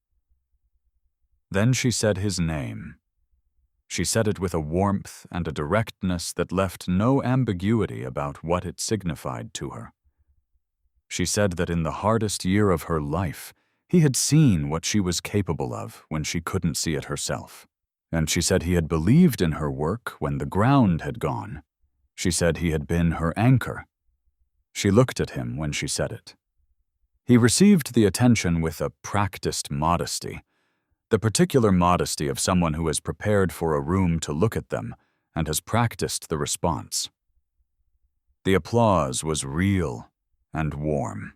Then she said his name. She said it with a warmth and a directness that left no ambiguity about what it signified to her. She said that in the hardest year of her life, he had seen what she was capable of when she couldn't see it herself. And she said he had believed in her work when the ground had gone. She said he had been her anchor. She looked at him when she said it. He received the attention with a practiced modesty, the particular modesty of someone who has prepared for a room to look at them and has practiced the response. The applause was real and warm.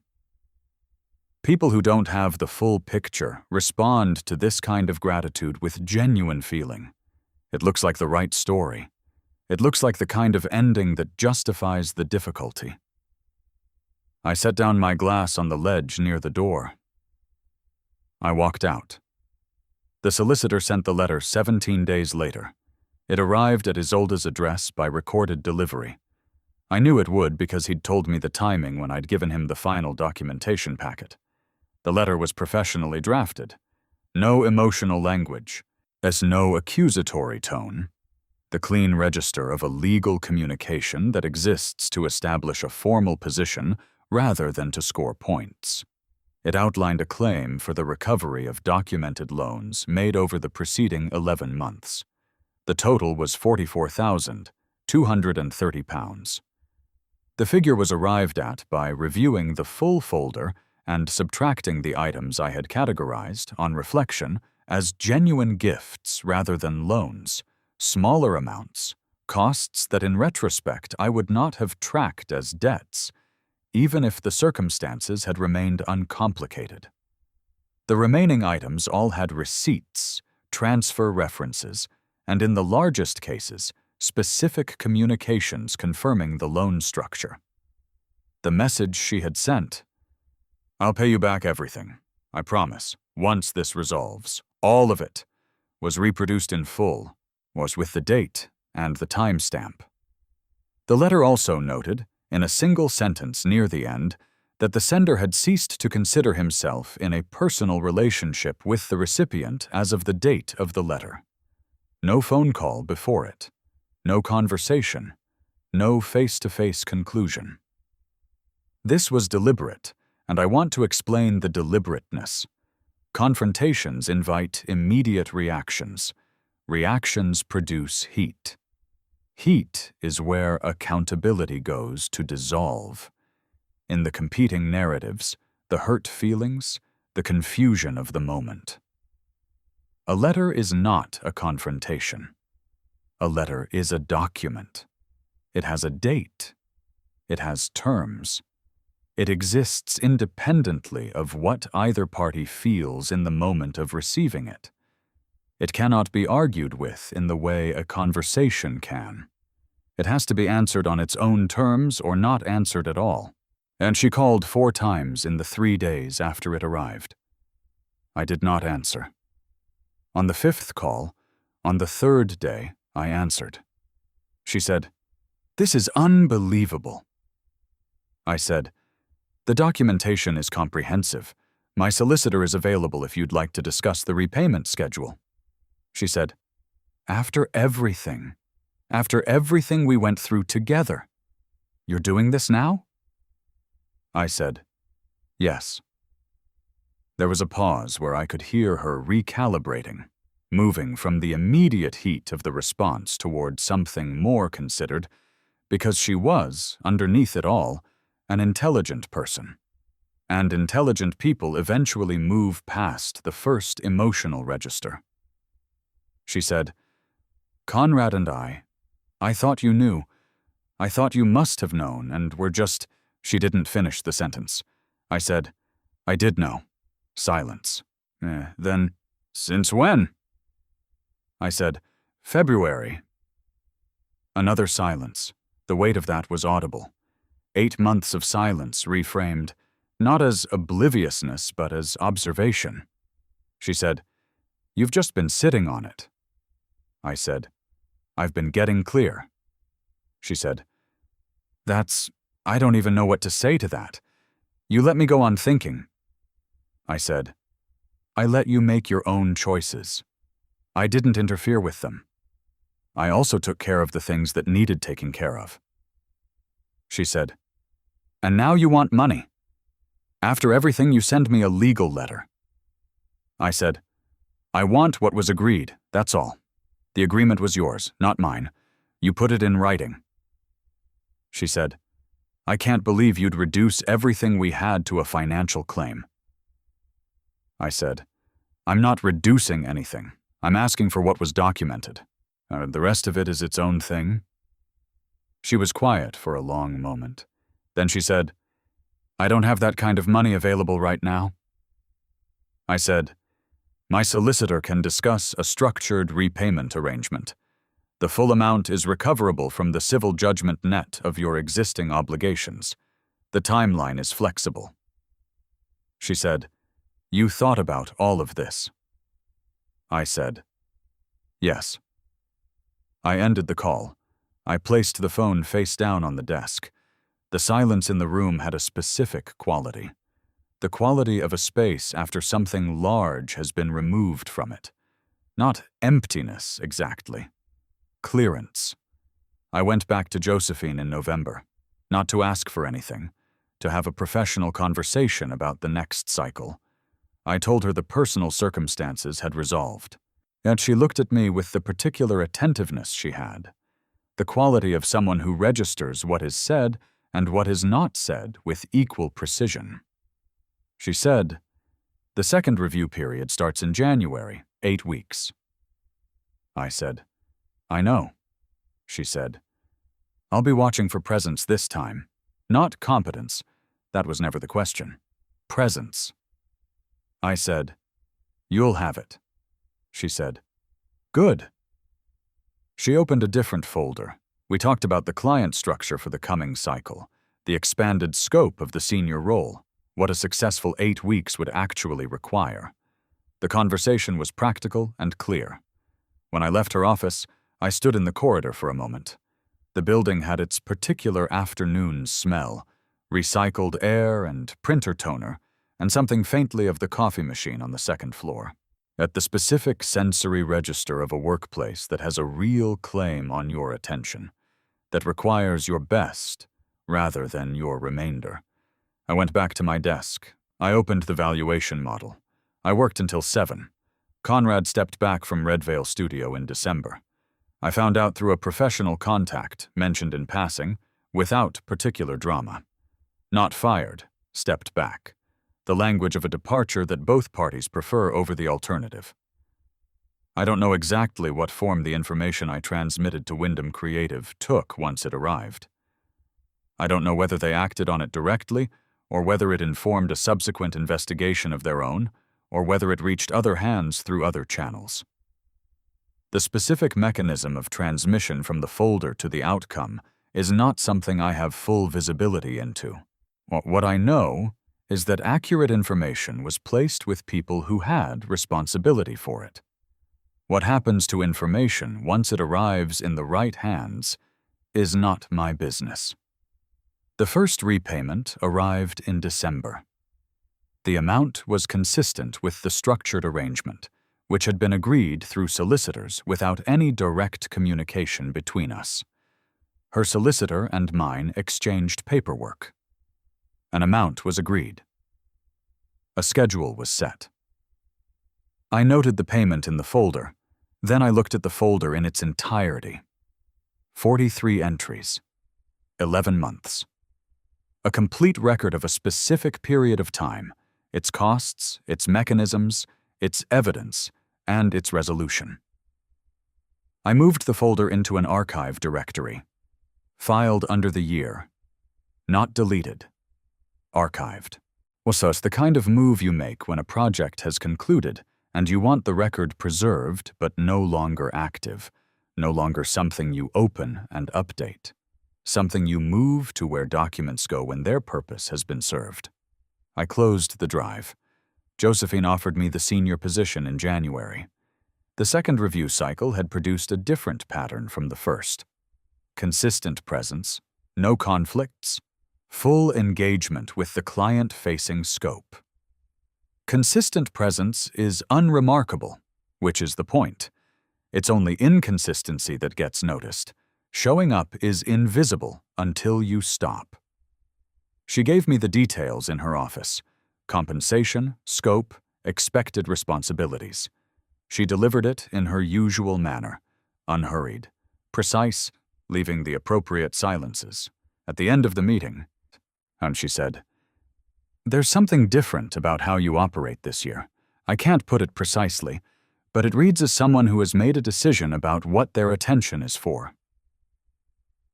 People who don't have the full picture respond to this kind of gratitude with genuine feeling. It looks like the right story. It looks like the kind of ending that justifies the difficulty. I set down my glass on the ledge near the door. I walked out. The solicitor sent the letter 17 days later. It arrived at Isolda's address by recorded delivery. I knew it would because he'd told me the timing when I'd given him the final documentation packet. The letter was professionally drafted. No emotional language, as no accusatory tone. The clean register of a legal communication that exists to establish a formal position rather than to score points. It outlined a claim for the recovery of documented loans made over the preceding 11 months. The total was £44,230. The figure was arrived at by reviewing the full folder and subtracting the items I had categorized, on reflection, as genuine gifts rather than loans, smaller amounts, costs that in retrospect I would not have tracked as debts, even if the circumstances had remained uncomplicated. The remaining items all had receipts, transfer references, and in the largest cases, specific communications confirming the loan structure. The message she had sent: "I'll pay you back everything, I promise, once this resolves. All of it," was reproduced in full, was with the date and the timestamp. The letter also noted, in a single sentence near the end, that the sender had ceased to consider himself in a personal relationship with the recipient as of the date of the letter. No phone call before it. No conversation. No face-to-face conclusion. This was deliberate, and I want to explain the deliberateness. Confrontations invite immediate reactions. Reactions produce heat. Heat is where accountability goes to dissolve. In the competing narratives, the hurt feelings, the confusion of the moment. A letter is not a confrontation. A letter is a document. It has a date. It has terms. It exists independently of what either party feels in the moment of receiving it. It cannot be argued with in the way a conversation can. It has to be answered on its own terms or not answered at all. And she called 4 times in the 3 days after it arrived. I did not answer. On the 5th call, on the 3rd day, I answered. She said, "This is unbelievable." I said, "The documentation is comprehensive. My solicitor is available if you'd like to discuss the repayment schedule." She said, After everything we went through together." "You're doing this now?" I said, "Yes." There was a pause where I could hear her recalibrating, moving from the immediate heat of the response toward something more considered, because she was, underneath it all, an intelligent person. And intelligent people eventually move past the first emotional register. She said, "Conrad and I thought you knew. I thought you must have known and were just—" She didn't finish the sentence. I said, "I did know." Silence. Then, "Since when?" I said, "February." Another silence. The weight of that was audible. 8 months of silence reframed, not as obliviousness, but as observation. She said, "You've just been sitting on it." I said, "I've been getting clear." She said, I don't even know what to say to that. You let me go on thinking." I said, "I let you make your own choices. I didn't interfere with them. I also took care of the things that needed taking care of." She said, "And now you want money. After everything, you send me a legal letter." I said, "I want what was agreed, that's all. The agreement was yours, not mine. You put it in writing." She said, "I can't believe you'd reduce everything we had to a financial claim." I said, "I'm not reducing anything. I'm asking for what was documented. The rest of it is its own thing." She was quiet for a long moment. Then she said, "I don't have that kind of money available right now." I said, "My solicitor can discuss a structured repayment arrangement. The full amount is recoverable from the civil judgment net of your existing obligations. The timeline is flexible." She said, "You thought about all of this?" I said, "Yes." I ended the call. I placed the phone face down on the desk. The silence in the room had a specific quality. The quality of a space after something large has been removed from it. Not emptiness, exactly. Clearance. I went back to Josephine in November, not to ask for anything, to have a professional conversation about the next cycle. I told her the personal circumstances had resolved. Yet she looked at me with the particular attentiveness she had, the quality of someone who registers what is said and what is not said with equal precision. She said, "The second review period starts in January, 8 weeks." I said, "I know." She said, "I'll be watching for presence this time. Not competence. That was never the question. Presence." I said, "You'll have it." She said, "Good." She opened a different folder. We talked about the client structure for the coming cycle, the expanded scope of the senior role, what a successful 8 weeks would actually require. The conversation was practical and clear. When I left her office, I stood in the corridor for a moment. The building had its particular afternoon smell, recycled air and printer toner, and something faintly of the coffee machine on the second floor. At the specific sensory register of a workplace that has a real claim on your attention, that requires your best rather than your remainder. I went back to my desk. I opened the valuation model. I worked until 7. Conrad stepped back from Red Veil Studio in December. I found out through a professional contact, mentioned in passing, without particular drama. Not fired, stepped back. The language of a departure that both parties prefer over the alternative. I don't know exactly what form the information I transmitted to Wyndham Creative took once it arrived. I don't know whether they acted on it directly, or whether it informed a subsequent investigation of their own, or whether it reached other hands through other channels. The specific mechanism of transmission from the folder to the outcome is not something I have full visibility into. What I know is that accurate information was placed with people who had responsibility for it. What happens to information once it arrives in the right hands is not my business. The first repayment arrived in December. The amount was consistent with the structured arrangement, which had been agreed through solicitors without any direct communication between us. Her solicitor and mine exchanged paperwork. An amount was agreed. A schedule was set. I noted the payment in the folder. Then I looked at the folder in its entirety. 43 entries. 11 months. A complete record of a specific period of time, its costs, its mechanisms, its evidence, and its resolution. I moved the folder into an archive directory. Filed under the year. Not deleted. Archived. So it's the kind of move you make when a project has concluded and you want the record preserved but no longer active, no longer something you open and update, something you move to where documents go when their purpose has been served. I closed the drive. Josephine offered me the senior position in January. The second review cycle had produced a different pattern from the first. Consistent presence, no conflicts, full engagement with the client-facing scope. Consistent presence is unremarkable, which is the point. It's only inconsistency that gets noticed. Showing up is invisible until you stop. She gave me the details in her office: compensation, scope, expected responsibilities. She delivered it in her usual manner, unhurried, precise, leaving the appropriate silences. At the end of the meeting, and she said, "There's something different about how you operate this year. I can't put it precisely, but it reads as someone who has made a decision about what their attention is for."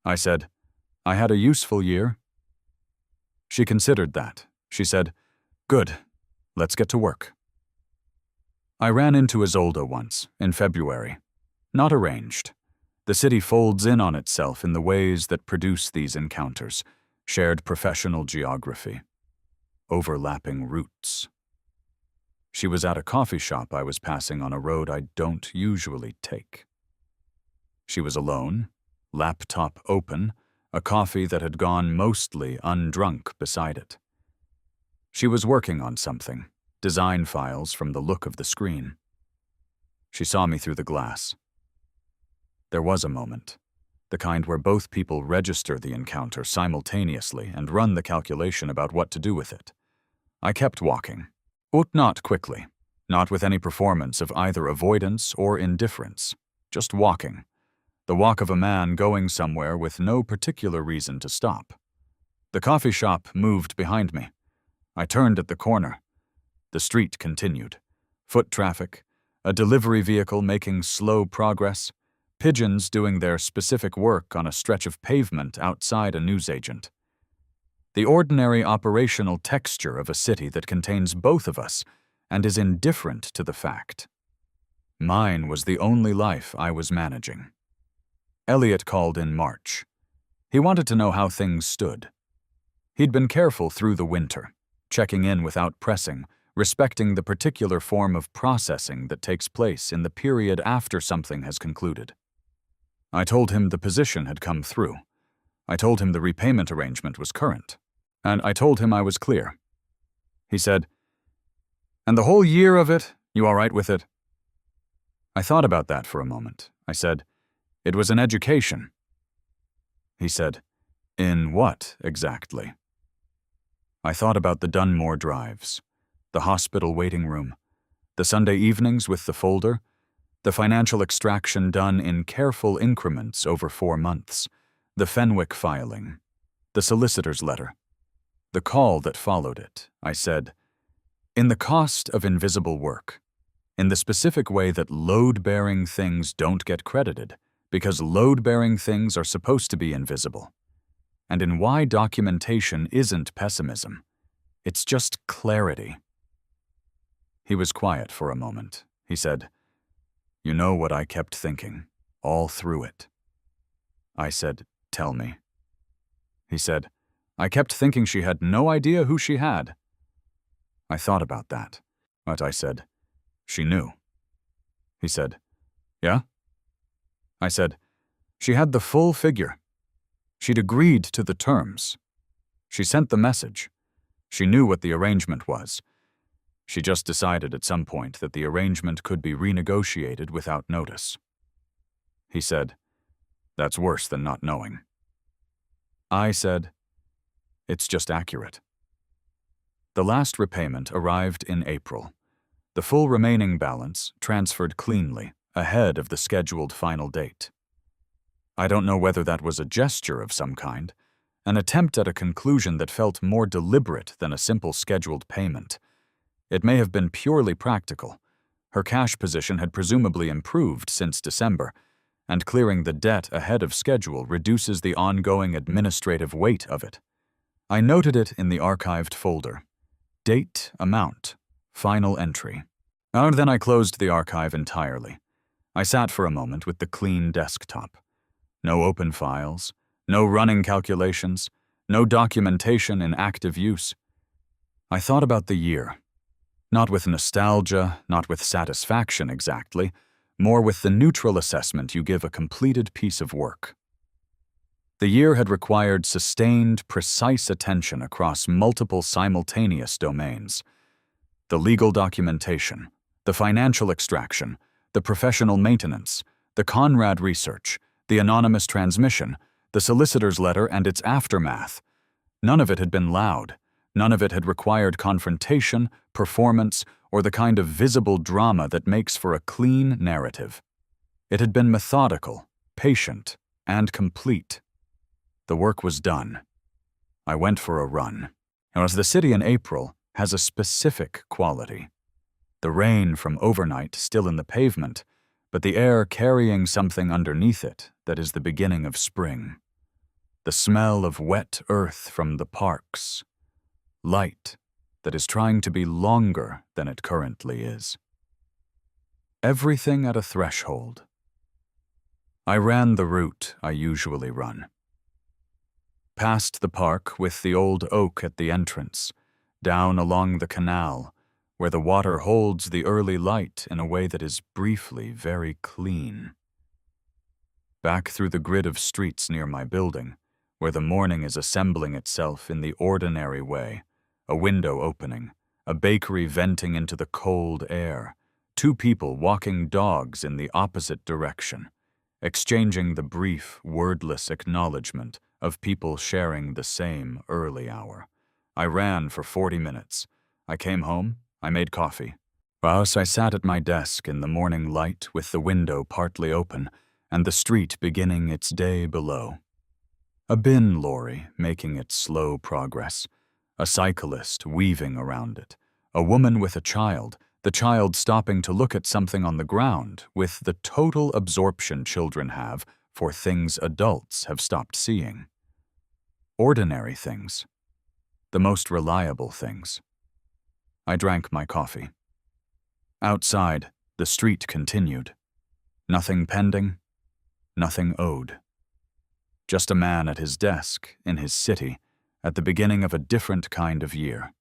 I said, "I had a useful year." She considered that. She said, "Good, let's get to work." I ran into Isolda once, in February. Not arranged. The city folds in on itself in the ways that produce these encounters: shared professional geography, overlapping routes. She was at a coffee shop I was passing on a road I don't usually take. She was alone, laptop open, a coffee that had gone mostly undrunk beside it. She was working on something, design files from the look of the screen. She saw me through the glass. There was a moment, the kind where both people register the encounter simultaneously and run the calculation about what to do with it. I kept walking, but not quickly, not with any performance of either avoidance or indifference, just walking, the walk of a man going somewhere with no particular reason to stop. The coffee shop moved behind me. I turned at the corner. The street continued. Foot traffic, a delivery vehicle making slow progress, pigeons doing their specific work on a stretch of pavement outside a newsagent. The ordinary operational texture of a city that contains both of us and is indifferent to the fact. Mine was the only life I was managing. Elliot called in March. He wanted to know how things stood. He'd been careful through the winter, checking in without pressing, respecting the particular form of processing that takes place in the period after something has concluded. I told him the position had come through. I told him the repayment arrangement was current. And I told him I was clear. He said, "And the whole year of it, you all right with it?" I thought about that for a moment. I said, "It was an education." He said, "In what, exactly?" I thought about the Dunmore drives, the hospital waiting room, the Sunday evenings with the folder, the financial extraction done in careful increments over 4 months, the Fenwick filing, the solicitor's letter, the call that followed it. I said, "In the cost of invisible work, in the specific way that load-bearing things don't get credited, because load-bearing things are supposed to be invisible, and in why documentation isn't pessimism, it's just clarity." He was quiet for a moment. He said, "You know what I kept thinking, all through it." I said, "Tell me." He said, "I kept thinking she had no idea who she had." I thought about that, but I said, "She knew." He said, "Yeah?" I said, "She had the full figure. She'd agreed to the terms. She sent the message. She knew what the arrangement was. She just decided at some point that the arrangement could be renegotiated without notice." He said, "That's worse than not knowing." I said, "It's just accurate." The last repayment arrived in April. The full remaining balance transferred cleanly, ahead of the scheduled final date. I don't know whether that was a gesture of some kind, an attempt at a conclusion that felt more deliberate than a simple scheduled payment. It may have been purely practical. Her cash position had presumably improved since December, and clearing the debt ahead of schedule reduces the ongoing administrative weight of it. I noted it in the archived folder. Date, amount, final entry. And then I closed the archive entirely. I sat for a moment with the clean desktop. No open files, no running calculations, no documentation in active use. I thought about the year. Not with nostalgia, not with satisfaction exactly, more with the neutral assessment you give a completed piece of work. The year had required sustained, precise attention across multiple simultaneous domains. The legal documentation, the financial extraction, the professional maintenance, the Conrad research, the anonymous transmission, the solicitor's letter and its aftermath. None of it had been loud. None of it had required confrontation, performance, or the kind of visible drama that makes for a clean narrative. It had been methodical, patient, and complete. The work was done. I went for a run. As the city in April has a specific quality. The rain from overnight still in the pavement, but the air carrying something underneath it that is the beginning of spring. The smell of wet earth from the parks. Light that is trying to be longer than it currently is. Everything at a threshold. I ran the route I usually run. Past the park with the old oak at the entrance, down along the canal, where the water holds the early light in a way that is briefly very clean. Back through the grid of streets near my building, where the morning is assembling itself in the ordinary way, a window opening, a bakery venting into the cold air, two people walking dogs in the opposite direction, exchanging the brief, wordless acknowledgment of people sharing the same early hour. I ran for 40 minutes. I came home, I made coffee. Whilst I sat at my desk in the morning light with the window partly open and the street beginning its day below. A bin lorry making its slow progress, a cyclist weaving around it, a woman with a child, the child stopping to look at something on the ground with the total absorption children have for things adults have stopped seeing. Ordinary things. The most reliable things. I drank my coffee. Outside, the street continued. Nothing pending, nothing owed. Just a man at his desk, in his city, at the beginning of a different kind of year.